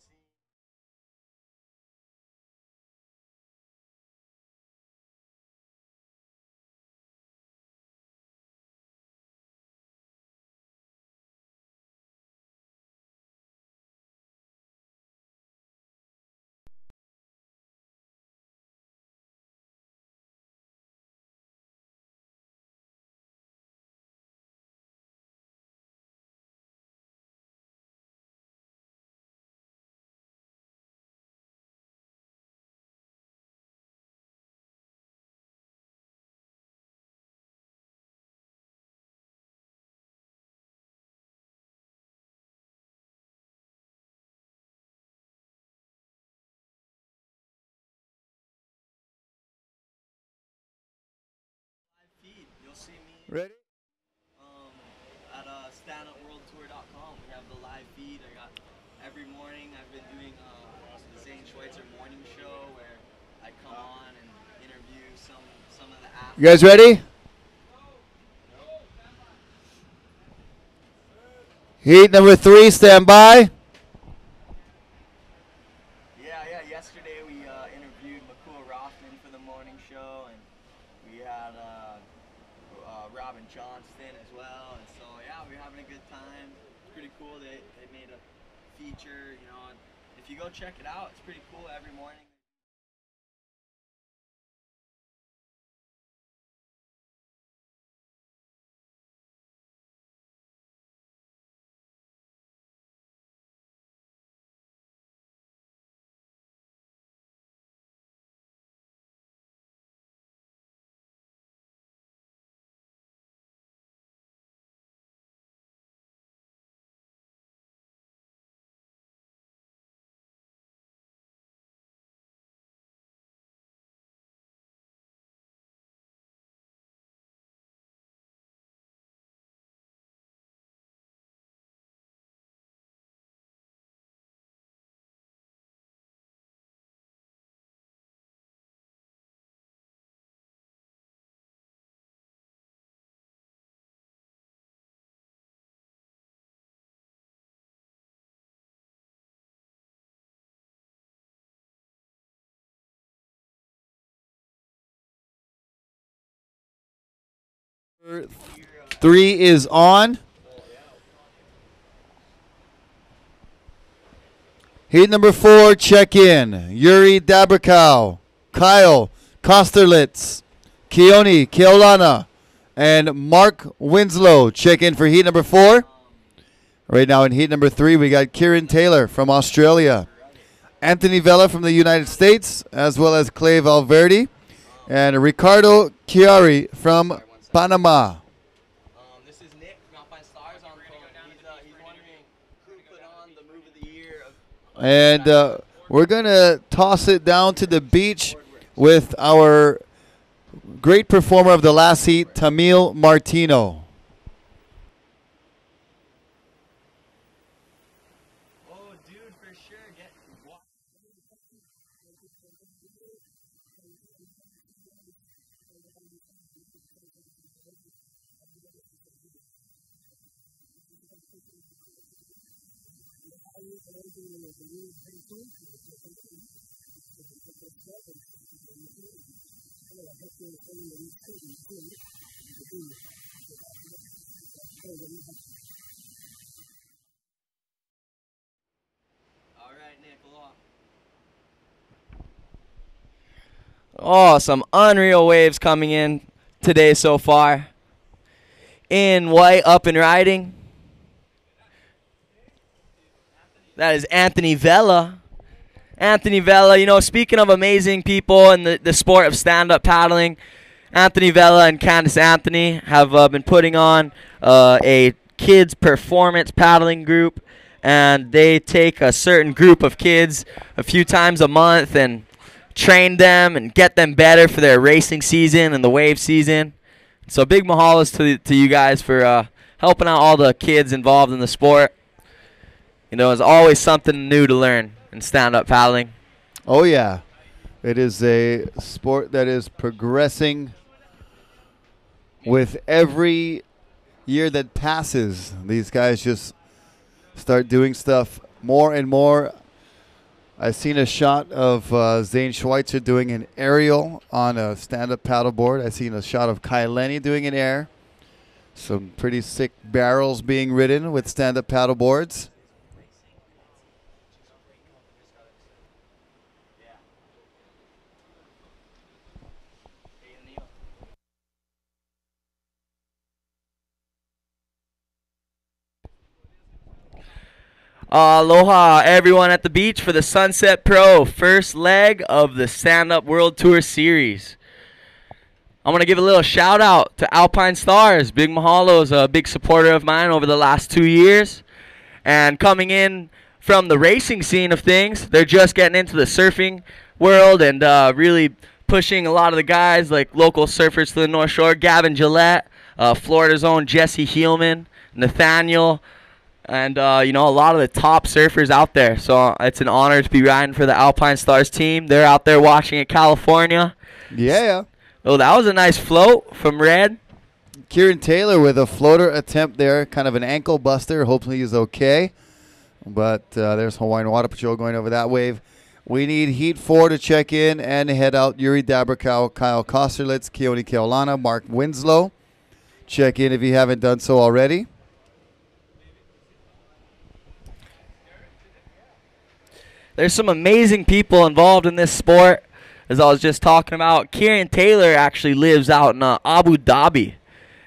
You'll see me Ready? at standupworldtour.com. We have the live feed. I got every morning. I've been doing the Zane Schweitzer morning show where I come on and interview some of the athletes. You guys ready? Heat number 3, stand by. Yeah. Yesterday we interviewed Makua Rothman for the morning show, and we had Robin Johnston as well. And so yeah, we were having a good time. It's pretty cool. They made a feature, you know. And if you go check it out, it's pretty cool every morning. Three is on. Heat number 4, check in. Yuri Dabrikow, Kyle Kosterlitz, Keone Keolana, and Mark Winslow check in for heat number 4. Right now in heat number 3, we got Kieran Taylor from Australia, Anthony Vella from the United States, as well as Clay Valverde, and Ricardo Chiari from Panama. This is Nick from Alpine Stars on the phone. He's wondering who put on the move of the year. And we're going to toss it down to the beach with our great performer of the last heat, Tamil Martino. Oh, dude, for sure. All right, Nick, oh, some unreal waves coming in today so far. In white, up and riding. That is Anthony Vella. Anthony Vella, you know, speaking of amazing people in the sport of stand-up paddling, Anthony Vella and Candace Anthony have been putting on a kids performance paddling group, and they take a certain group of kids a few times a month and train them and get them better for their racing season and the wave season. So big mahalas to you guys for helping out all the kids involved in the sport. You know, there's always something new to learn in stand-up paddling. Oh, yeah. It is a sport that is progressing with every year that passes. These guys just start doing stuff more and more. I've seen a shot of Zane Schweitzer doing an aerial on a stand-up paddleboard. I've seen a shot of Kyle Lenny doing an air. Some pretty sick barrels being ridden with stand-up paddleboards. Aloha everyone at the beach for the Sunset Pro first leg of the Stand-Up World Tour Series. I want to give a little shout out to Alpine Stars. Big mahalo is a big supporter of mine over the last 2 years. And coming in from the racing scene of things, they're just getting into the surfing world and really pushing a lot of the guys like local surfers to the North Shore. Gavin Gillette, Florida's own Jesse Heelman, Nathaniel, and, you know, a lot of the top surfers out there. So it's an honor to be riding for the Alpine Stars team. They're out there watching in California. Yeah. Oh, that was a nice float from Red. Kieran Taylor with a floater attempt there. Kind of an ankle buster. Hopefully he's okay. But there's Hawaiian Water Patrol going over that wave. We need Heat 4 to check in and head out. Yuri Dabrikow, Kyle Kosterlitz, Keone Keolana, Mark Winslow. Check in if you haven't done so already. There's some amazing people involved in this sport. As I was just talking about, Kieran Taylor actually lives out in Abu Dhabi.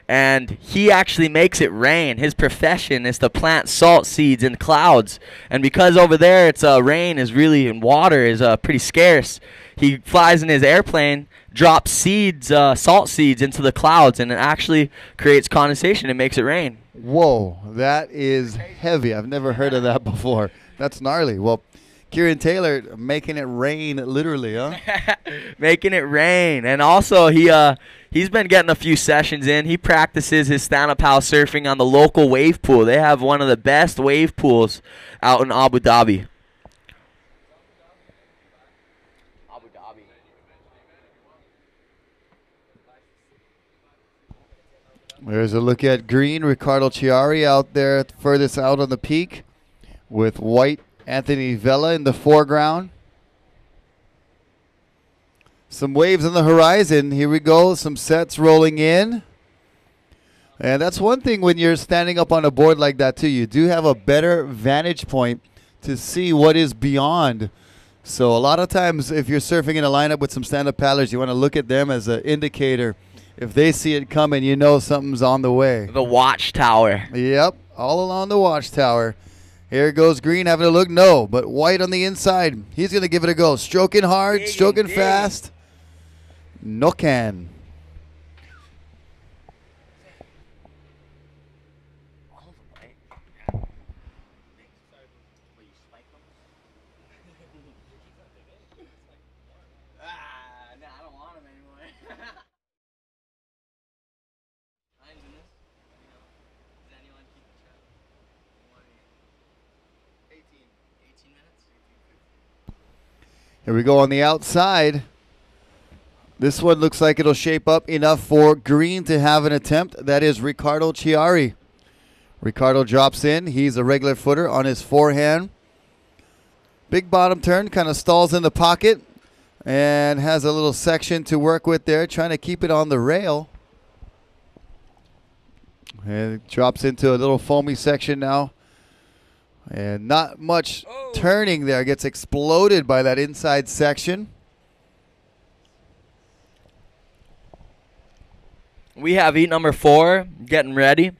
And he actually makes it rain. His profession is to plant salt seeds in clouds. And because over there it's rain is really, and water is pretty scarce, he flies in his airplane, drops seeds, salt seeds into the clouds, and it actually creates condensation and makes it rain. Whoa, that is heavy. I've never heard of that before. That's gnarly. Well, Kieran Taylor making it rain, literally, huh? Making it rain. And also, he's been getting a few sessions in. He practices his stand-up house surfing on the local wave pool. They have one of the best wave pools out in Abu Dhabi. There's a look at green. Ricardo Chiari out there furthest out on the peak with white Anthony Vella in the foreground. Some waves on the horizon. Here we go. Some sets rolling in. And that's one thing when you're standing up on a board like that, too. You do have a better vantage point to see what is beyond. So a lot of times if you're surfing in a lineup with some stand-up paddlers, you want to look at them as an indicator. If they see it coming, you know something's on the way. The watchtower. Yep, all along the watchtower. Here goes Green having a look. No, but White on the inside. He's going to give it a go. Stroking hard, stroking fast. No can. Here we go on the outside. This one looks like it'll shape up enough for Green to have an attempt. That is Ricardo Chiari. Ricardo drops in. He's a regular footer on his forehand. Big bottom turn, kind of stalls in the pocket and has a little section to work with there, trying to keep it on the rail. And it drops into a little foamy section now. And not much turning there. Gets exploded by that inside section. We have heat number 4 getting ready.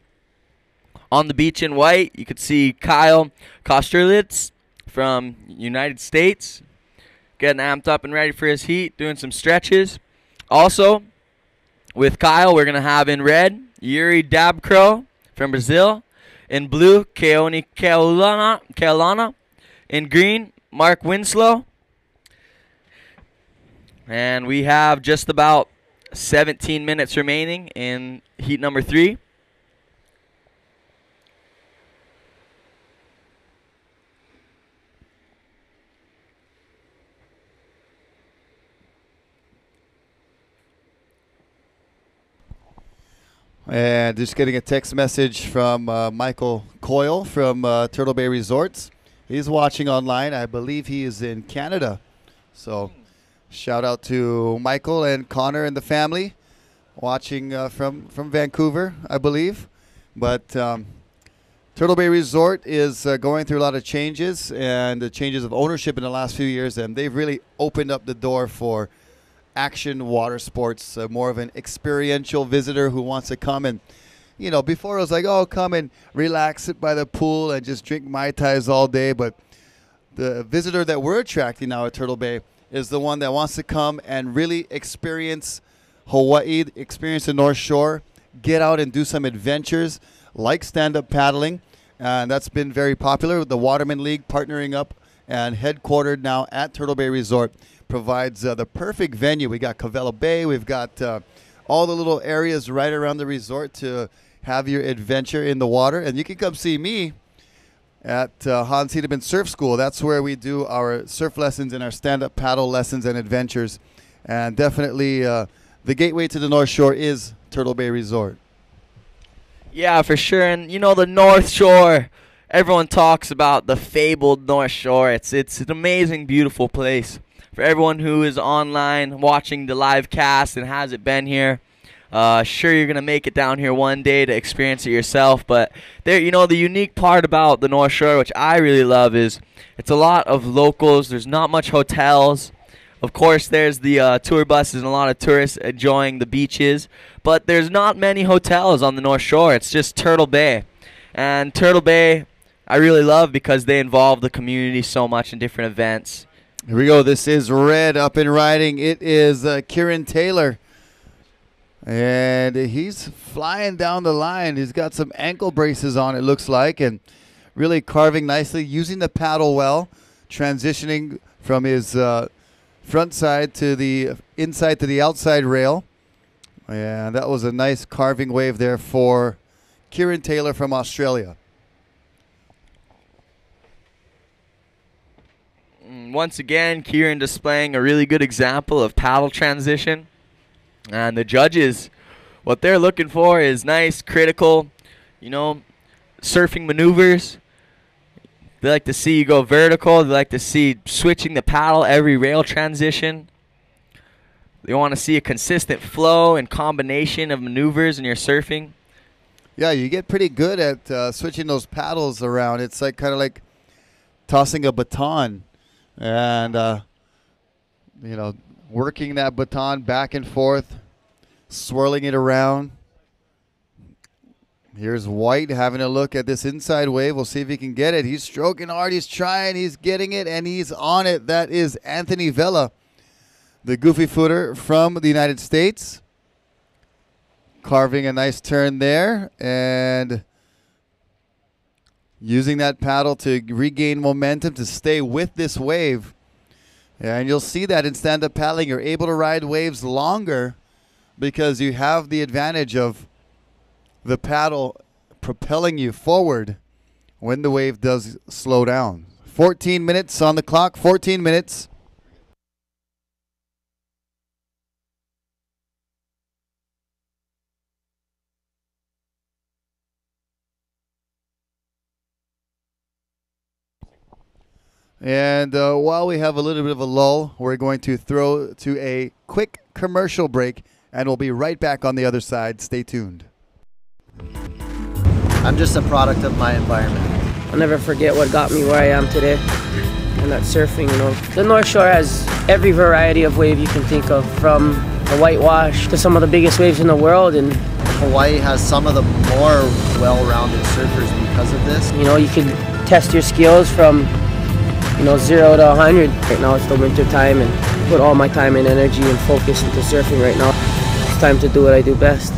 On the beach in white, you could see Kyle Kosterlitz from United States getting amped up and ready for his heat, doing some stretches. Also, with Kyle, we're going to have in red Yuri Dabcro from Brazil. In blue, Keone Keolana. In green, Mark Winslow. And we have just about 17 minutes remaining in heat number 3. And just getting a text message from Michael Coyle from Turtle Bay Resorts. He's watching online. I believe he is in Canada. So shout out to Michael and Connor and the family watching from Vancouver, I believe. But Turtle Bay Resort is going through a lot of changes and the changes of ownership in the last few years. And they've really opened up the door for action water sports, more of an experiential visitor who wants to come and, you know, before it was like, oh, come and relax, sit by the pool and just drink Mai Tais all day. But the visitor that we're attracting now at Turtle Bay is the one that wants to come and really experience Hawaii, experience the North Shore, get out and do some adventures like stand-up paddling. And that's been very popular with the Waterman League partnering up and headquartered now at Turtle Bay Resort. Provides the perfect venue. We got Cavella Bay. We've got all the little areas right around the resort to have your adventure in the water. And you can come see me at Hans Hedeman Surf School. That's where we do our surf lessons and our stand-up paddle lessons and adventures. And definitely the gateway to the North Shore is Turtle Bay Resort. Yeah, for sure. And, you know, the North Shore, everyone talks about the fabled North Shore. It's an amazing, beautiful place. For everyone who is online watching the live cast and hasn't been here, sure, you're going to make it down here one day to experience it yourself. But there, you know, the unique part about the North Shore, which I really love, is it's a lot of locals. There's not much hotels. Of course, there's the tour buses and a lot of tourists enjoying the beaches. But there's not many hotels on the North Shore. It's just Turtle Bay. And Turtle Bay, I really love because they involve the community so much in different events. Here we go. This is red up and riding. It is Kieran Taylor. And he's flying down the line. He's got some ankle braces on, it looks like, and really carving nicely, using the paddle well, transitioning from his front side to the inside to the outside rail. And that was a nice carving wave there for Kieran Taylor from Australia. Once again, Kieran displaying a really good example of paddle transition. And the judges, what they're looking for is nice, critical, you know, surfing maneuvers. They like to see you go vertical. They like to see switching the paddle every rail transition. They want to see a consistent flow and combination of maneuvers in your surfing. Yeah, you get pretty good at switching those paddles around. It's like kind of like tossing a baton and, working that baton back and forth, swirling it around. Here's White having a look at this inside wave. We'll see if he can get it. He's stroking hard. He's trying. He's getting it, and he's on it. That is Anthony Vela, the goofy footer from the United States. Carving a nice turn there and using that paddle to regain momentum to stay with this wave. And you'll see that in stand-up paddling, you're able to ride waves longer because you have the advantage of the paddle propelling you forward when the wave does slow down. 14 minutes on the clock, 14 minutes. And while we have a little bit of a lull, we're going to throw to a quick commercial break, and we'll be right back on the other side. Stay tuned. I'm just a product of my environment. I'll never forget what got me where I am today, and that's surfing. The North Shore has every variety of wave you can think of, from the whitewash to some of the biggest waves in the world. And Hawaii has some of the more well-rounded surfers because of this. you can test your skills from 0 to 100. Right now it's the winter time, and put all my time and energy and focus into surfing right now. It's time to do what I do best.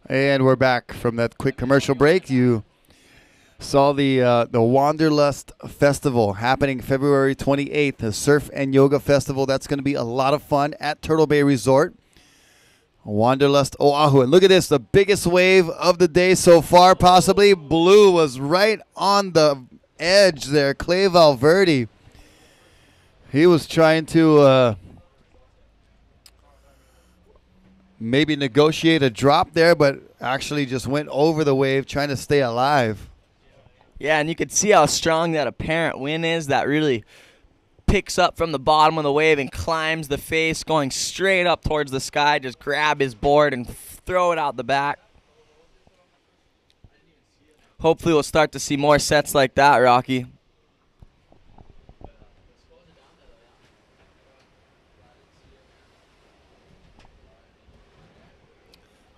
And we're back from that quick commercial break. You saw the Wanderlust Festival happening February 28th, the Surf and Yoga Festival. That's going to be a lot of fun at Turtle Bay Resort. Wanderlust Oahu. And look at this, the biggest wave of the day so far, possibly. Blue was right on the edge there. Clay Valverde. He was trying to maybe negotiate a drop there, but actually just went over the wave trying to stay alive. Yeah, and you could see how strong that apparent wind is that really picks up from the bottom of the wave and climbs the face, going straight up towards the sky. Just grab his board and throw it out the back. Hopefully we'll start to see more sets like that, Rocky.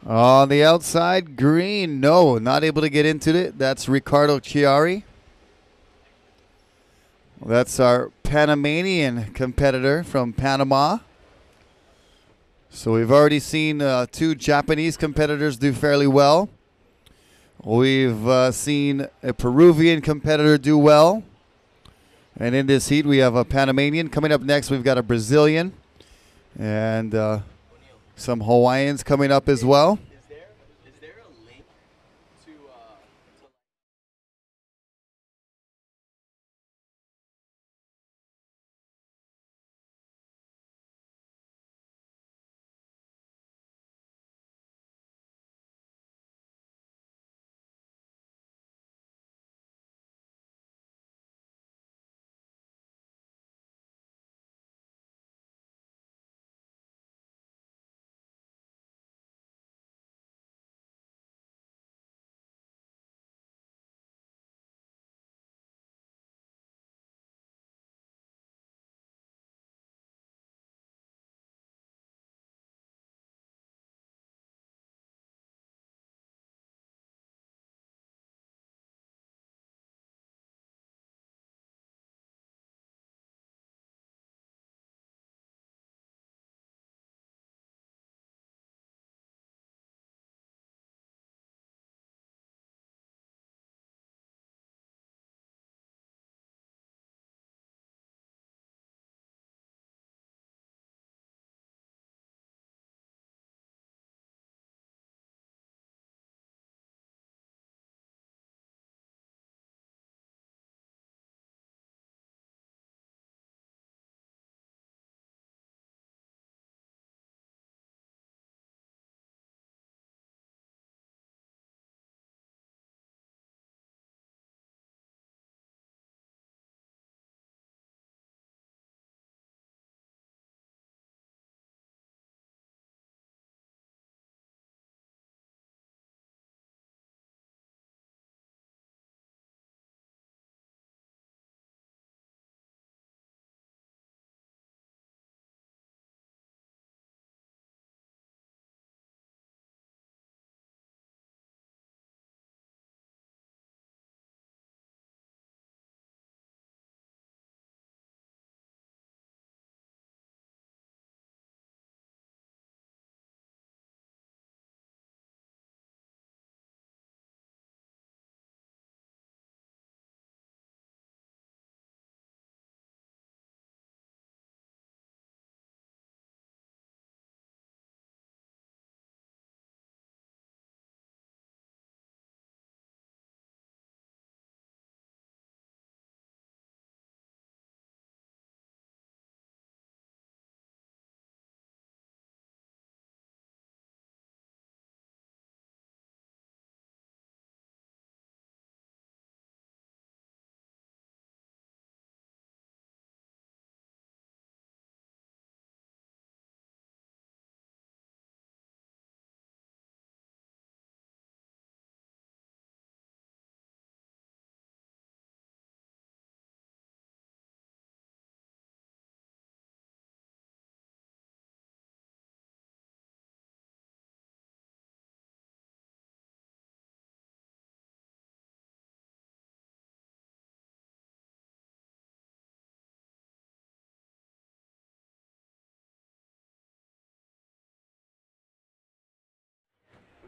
On the outside, green, no, not able to get into it. That's Ricardo Chiari. That's our Panamanian competitor from Panama. So we've already seen two Japanese competitors do fairly well. We've seen a Peruvian competitor do well. And in this heat, we have a Panamanian. Coming up next, we've got a Brazilian. And some Hawaiians coming up as well.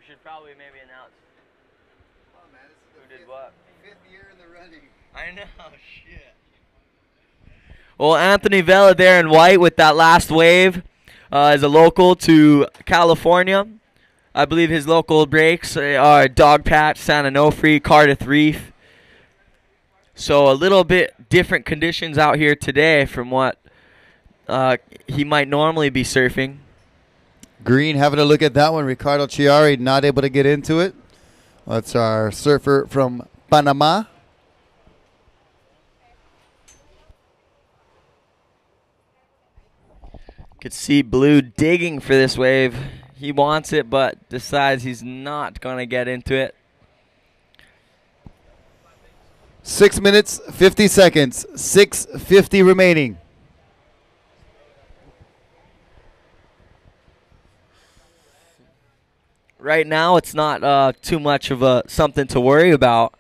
should probably maybe announce Come on, man. This is who did what. 5th year in the running. I know, shit. Well, Anthony Vela there in white with that last wave is a local to California. I believe his local breaks are Dogpatch, San Onofre, Cardiff Reef. So a little bit different conditions out here today from what he might normally be surfing. Green having a look at that one. Ricardo Chiari not able to get into it. That's our surfer from Panama. Could see Blue digging for this wave. He wants it, but decides he's not going to get into it. 6 minutes, 50 seconds. 6:50 remaining. Right now, it's not too much of something to worry about.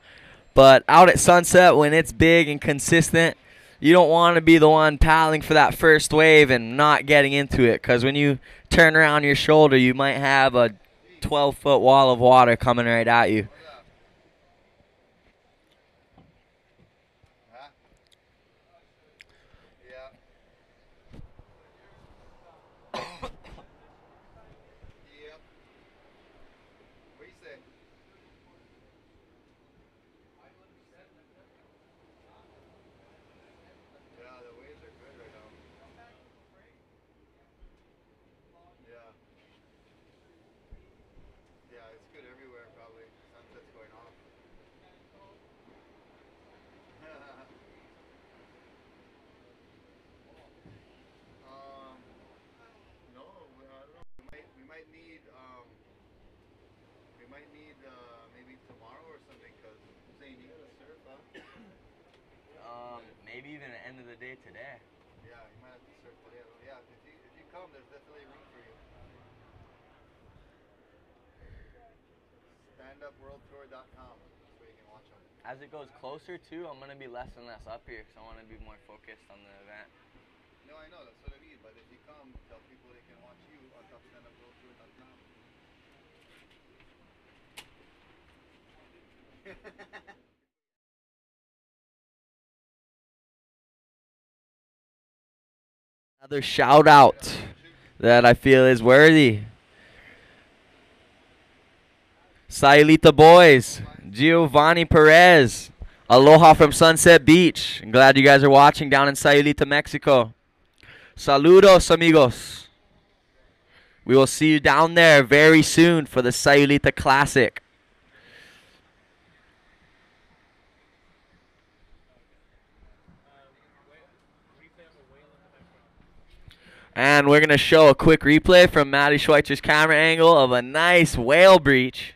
But out at sunset, when it's big and consistent, you don't want to be the one paddling for that first wave and not getting into it. Because when you turn around your shoulder, you might have a 12-foot wall of water coming right at you. Maybe even the end of the day today. Yeah, you might have to surf today. Yeah, if you come, there's definitely room for you. StandUpWorldTour.com. That's where you can watch them. As it goes closer too, I'm going to be less and less up here because I want to be more focused on the event. No, I know. That's what I mean. But if you come, tell people they can watch you on top of StandUpWorldTour.com. Another shout out that I feel is worthy. Sayulita boys, Giovanni Perez, aloha from Sunset Beach. I'm glad you guys are watching down in Sayulita, Mexico. Saludos, amigos. We will see you down there very soon for the Sayulita Classic. And we're going to show a quick replay from Matty Schweitzer's camera angle of a nice whale breach.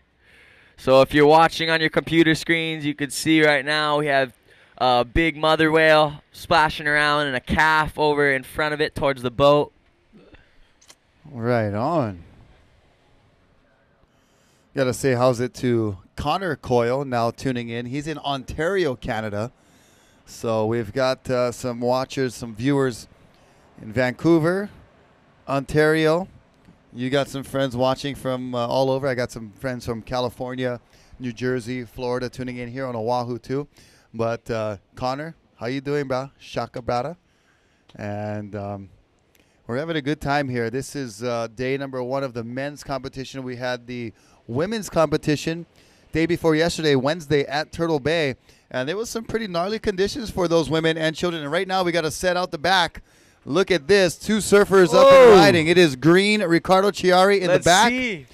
So if you're watching on your computer screens, you can see right now we have a big mother whale splashing around and a calf over in front of it towards the boat. Right on. Got to say how's it to Connor Coyle now tuning in. He's in Ontario, Canada. So we've got some watchers, some viewers in Vancouver, Ontario. You got some friends watching from all over. I got some friends from California, New Jersey, Florida tuning in here on Oahu too. But Connor, how you doing, bro? Shaka brada. And we're having a good time here. This is day number 1 of the men's competition. We had the women's competition day before yesterday, Wednesday at Turtle Bay. And there was some pretty gnarly conditions for those women and children. And right now we got to set out the back. Look at this. 2 surfers up and riding. It is Green, Ricardo Chiari in the back. See.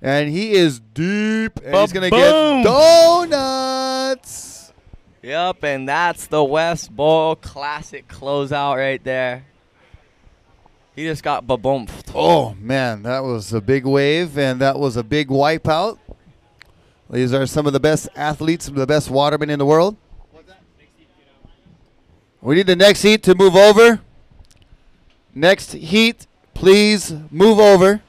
And he is deep. And he's going to get donuts. Yep, and that's the West Bowl Classic closeout right there. He just got ba-bumped. Oh, man. That was a big wave, and that was a big wipeout. These are some of the best athletes, some of the best watermen in the world. We need the next heat to move over. Next heat, please move over.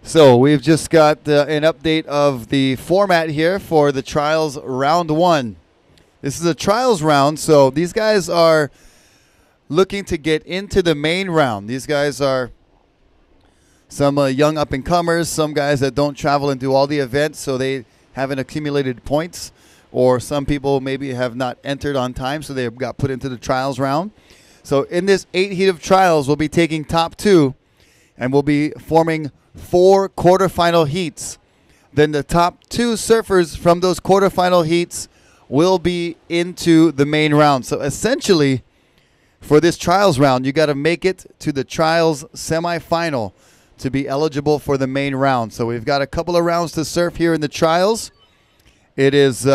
So we've just got an update of the format here for the trials round 1. This is a trials round, so these guys are looking to get into the main round. These guys are some young up-and-comers, some guys that don't travel and do all the events, so they haven't accumulated points, or some people maybe have not entered on time, so they got put into the trials round. So in this 8 heat of trials, we'll be taking top 2, and we'll be forming 4 quarterfinal heats. Then the top 2 surfers from those quarterfinal heats will be into the main round. So essentially, for this trials round, you got to make it to the trials semifinal to be eligible for the main round. So we've got a couple of rounds to surf here in the trials. It is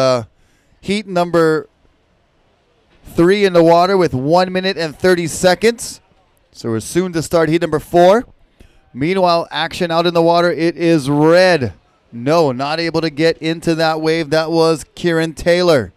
heat number 3 in the water with 1 minute and 30 seconds. So we're soon to start heat number 4. Meanwhile, action out in the water, it is red. No, not able to get into that wave. That was Kieran Taylor.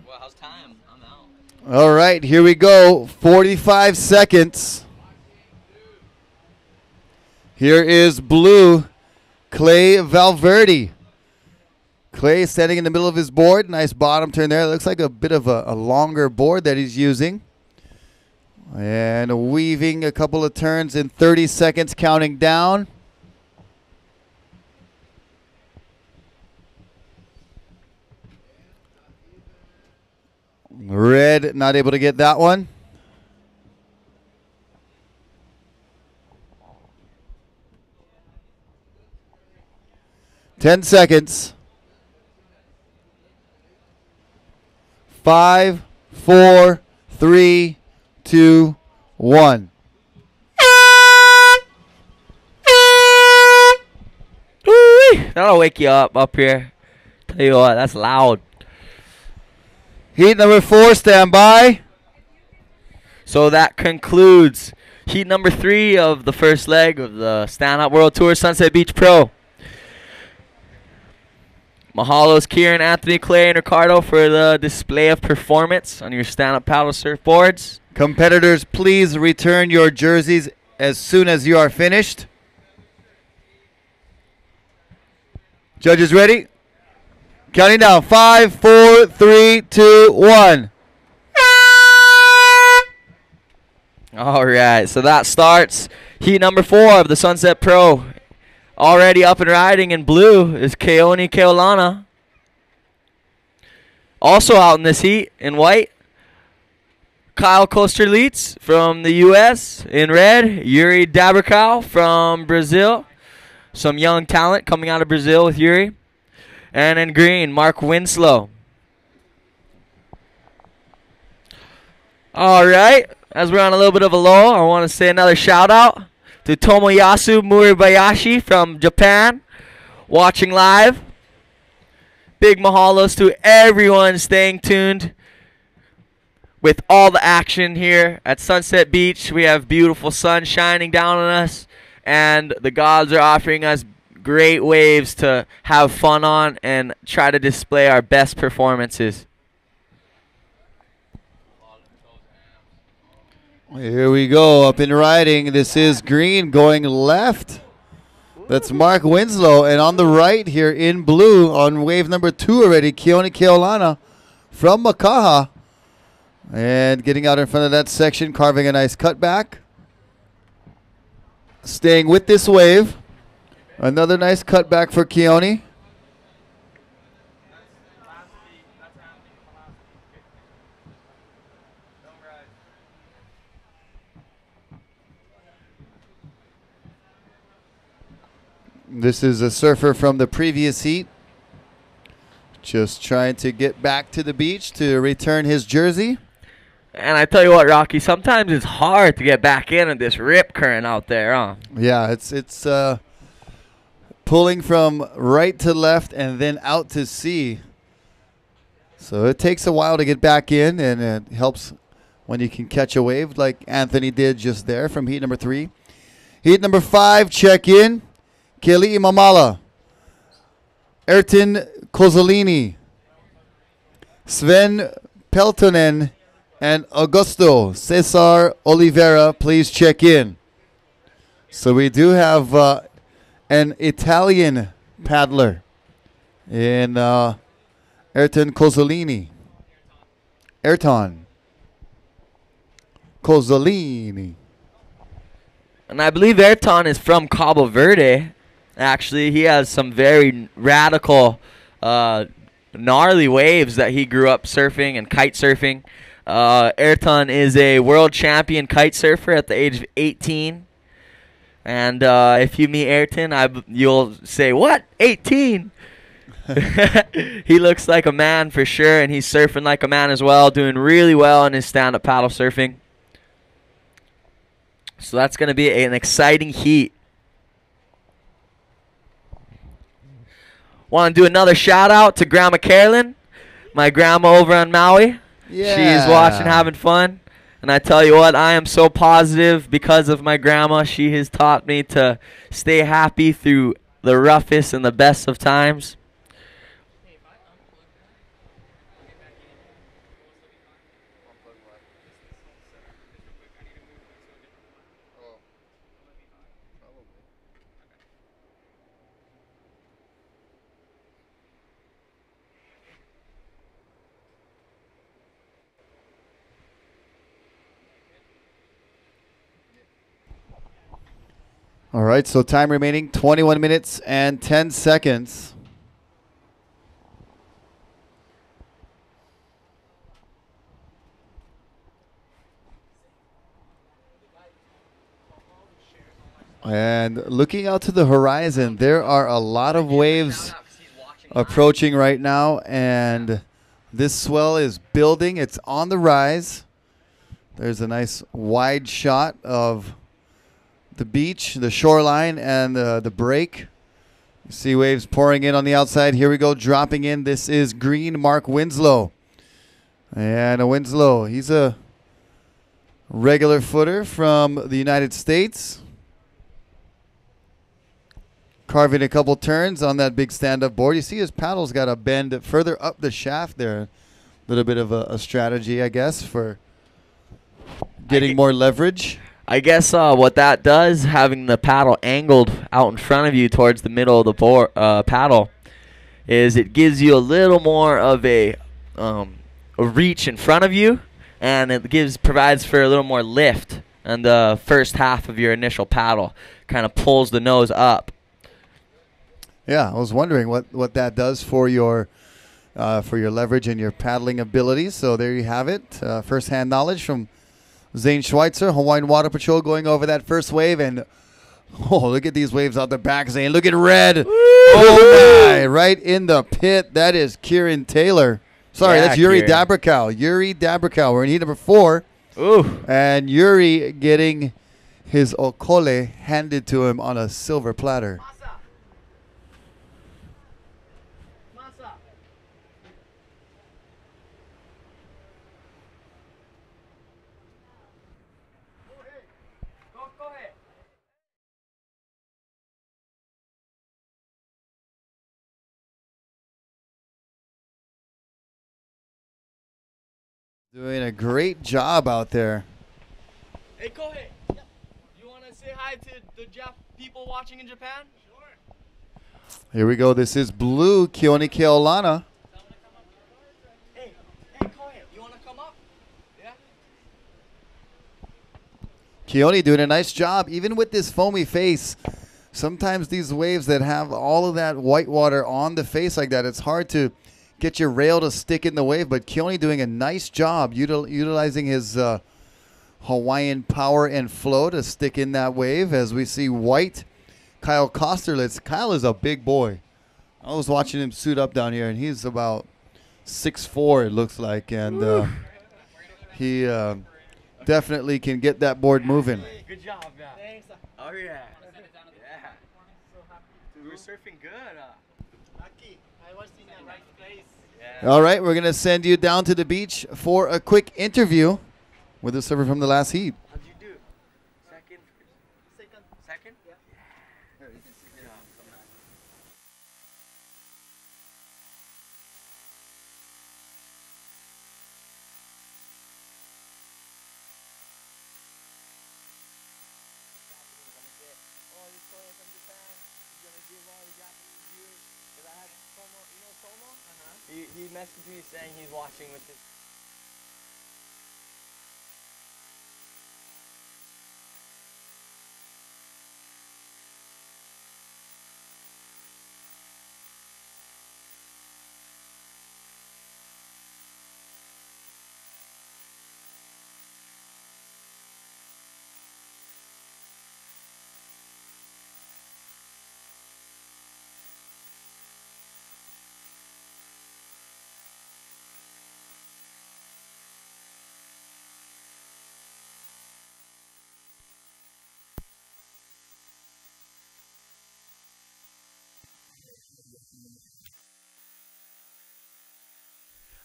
Well, how's time? I'm out. All right, here we go. 45 seconds. Here is blue, Clay Valverde. Clay standing in the middle of his board. Nice bottom turn there. It looks like a bit of a longer board that he's using. And weaving a couple of turns in 30 seconds, counting down. Red not able to get that one. Ten seconds. 5, 4, 3, 2, 1. That'll wake you up here. Tell you what, that's loud. Heat number 4, stand by. So that concludes heat number 3 of the first leg of the Stand Up World Tour Sunset Beach Pro. Mahalos, Kieran, Anthony, Clay, and Ricardo for the display of performance on your stand-up paddle surfboards. Competitors, please return your jerseys as soon as you are finished. Judges ready? Counting down. 5, 4, 3, 2, 1. All right, so that starts heat number 4 of the Sunset Pro. Already up and riding in blue is Keone Keolana. Also out in this heat in white, Kyle Kosterlitz from the U.S. In red, Yuri Dabrikau from Brazil. Some young talent coming out of Brazil with Yuri. And in green, Mark Winslow. All right, as we're on a little bit of a lull, I want to say another shout out to Tomoyasu Muribayashi from Japan, watching live. Big mahalos to everyone staying tuned with all the action here at Sunset Beach. We have beautiful sun shining down on us, and the gods are offering us great waves to have fun on and try to display our best performances. Here we go, up and riding. This is green going left. That's Mark Winslow. And on the right here in blue on wave number 2 already, Keone Keolana from Makaha. And getting out in front of that section, carving a nice cutback. Staying with this wave. Another nice cutback for Keone. This is a surfer from the previous heat. Just trying to get back to the beach to return his jersey. And I tell you what, Rocky, sometimes it's hard to get back in this rip current out there, huh? Yeah, it's pulling from right to left and then out to sea. So it takes a while to get back in, and it helps when you can catch a wave like Anthony did just there from heat number 3. Heat number 5, check in. Keli Mamala, Ayrton Cozzolini, Sven Peltonen, and Augusto Cesar Oliveira, please check in. So we do have an Italian paddler in Ayrton Cozzolini. Ayrton Cozzolini. And I believe Ayrton is from Cabo Verde. Actually, he has some very radical, gnarly waves that he grew up surfing and kite surfing. Ayrton is a world champion kite surfer at the age of 18. And if you meet Ayrton, you'll say, "What? 18?" He looks like a man for sure, and he's surfing like a man as well, doing really well in his stand-up paddle surfing. So that's going to be an exciting heat. Want to do another shout-out to Grandma Carolyn, my grandma over on Maui. Yeah. She's watching, having fun. And I tell you what, I am so positive because of my grandma. She has taught me to stay happy through the roughest and the best of times. All right, so time remaining 21 minutes and 10 seconds. And looking out to the horizon, there are a lot of waves approaching right now, and this swell is building. It's on the rise. There's a nice wide shot of the beach, the shoreline, and the break. You see waves pouring in on the outside. Here we go, dropping in. This is green Mark Winslow. And Winslow, he's a regular footer from the United States. Carving a couple turns on that big stand-up board. You see his paddle's got a bend further up the shaft there. A little bit of a strategy, I guess, for getting more leverage. I guess what that does, having the paddle angled out in front of you towards the middle of the board, paddle, is it gives you a little more of a reach in front of you, and it provides for a little more lift on the first half of your initial paddle. Kind of pulls the nose up. Yeah, I was wondering what that does for your leverage and your paddling abilities. So there you have it, first-hand knowledge from Zane Schweitzer, Hawaiian Water Patrol, going over that first wave. And, oh, look at these waves out the back, Zane. Look at red. Woo! Oh, my. Right in the pit. That is Kieran Taylor. Sorry, Yeah, that's Yuri Kieran. Dabrikow. Yuri Dabrikow. We're in heat number 4. Ooh. And Yuri getting his okole handed to him on a silver platter. Doing a great job out there. Hey, Kohei. You want to say hi to the people watching in Japan? Sure. Here we go. This is blue Keone Keolana. Hey, Kohei. You want to come up? Yeah. Keone doing a nice job, even with this foamy face. Sometimes these waves that have all of that white water on the face like that, it's hard to get your rail to stick in the wave. But Keone doing a nice job utilizing his Hawaiian power and flow to stick in that wave. As we see white Kyle Kosterlitz. Kyle is a big boy. I was watching him suit up down here, and he's about 6'4", it looks like. And He definitely can get that board moving. Good job, man. Thanks. Oh, yeah. Yeah. We were surfing good. Lucky. I was in the right place. Yeah. All right, we're going to send you down to the beach for a quick interview with the surfer from the last heat. How'd you do? Second? Second. Second? Yeah. Here, you can sit down. Come back. Oh, this Koya from Japan. He's gonna give all the Japanese viewers. Cause I had Tomo, you know Tomo? He messaged me saying he's watching with his.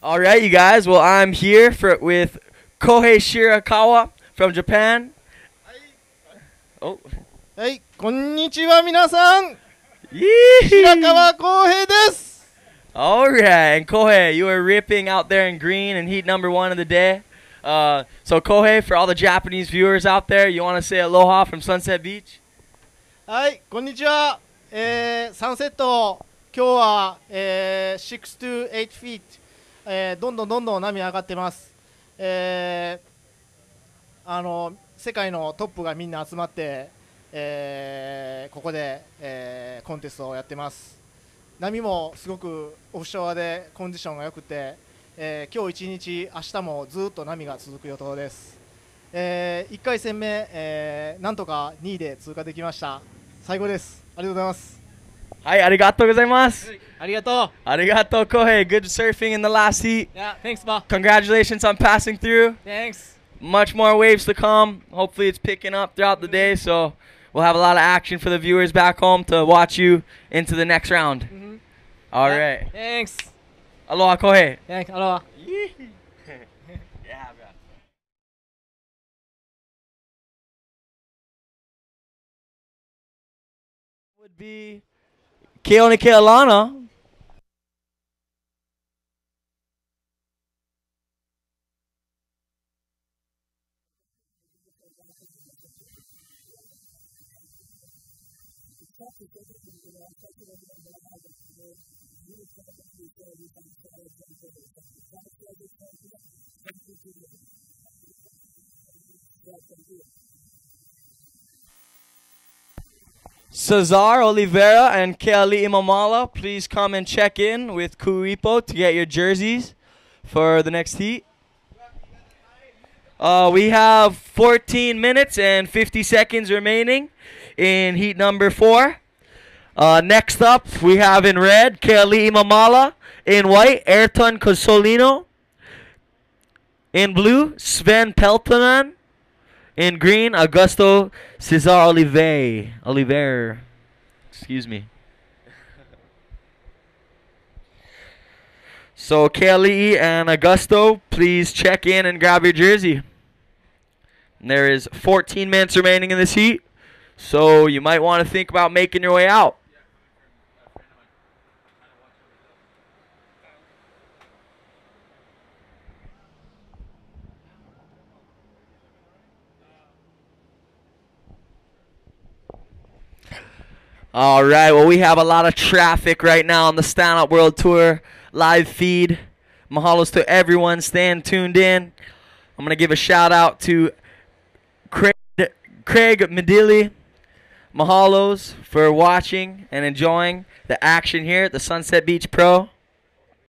All right, you guys. Well, I'm here with Kohei Shirakawa from Japan. Oh. はい、こんにちは皆さん。 Yee! 白川浩平です。 All right, and Kohei, you were ripping out there in green in heat number 1 of the day. So Kohei, for all the Japanese viewers out there, you want to say aloha from Sunset Beach? はい、こんにちは。サンセット、今日は、6 to 8 feet、どんどん波上がってます。世界のトップがみんな集まって、ここで、コンテストをやってます。波もすごくオフショアでコンディションが良くて、今日一日、明日もずっと波が続く予定です。1回戦目、なんとか2位で通過できました。最後です。ありがとうございます。はい、ありがとうございます。ありがとう。ありがとう、Kohei. Good surfing in the last heat. Yeah, thanks, Ma. Congratulations on passing through. Thanks. Much more waves to come. Hopefully it's picking up throughout the day, so we'll have a lot of action for the viewers back home to watch you into the next round. All right. Thanks. Aloha, Kohei. Thanks. Aloha. Yeah, man. Would be Keone Kealana. Cesar Oliveira and Keali Imamala, please come and check in with Kuipo to get your jerseys for the next heat. We have 14 minutes and 50 seconds remaining in heat number 4. Next up, we have in red, Keali Imamala. In white, Ayrton Cosolino. In blue, Sven Peltonen. In green, Augusto Cesar Oliveira. Excuse me. So, Keali and Augusto, please check in and grab your jersey. And there is 14 minutes remaining in this heat, so you might want to think about making your way out. All right, well, we have a lot of traffic right now on the Stand Up World Tour live feed. Mahalos to everyone staying tuned in. I'm going to give a shout out to Craig Medilli. Mahalos for watching and enjoying the action here at the Sunset Beach Pro.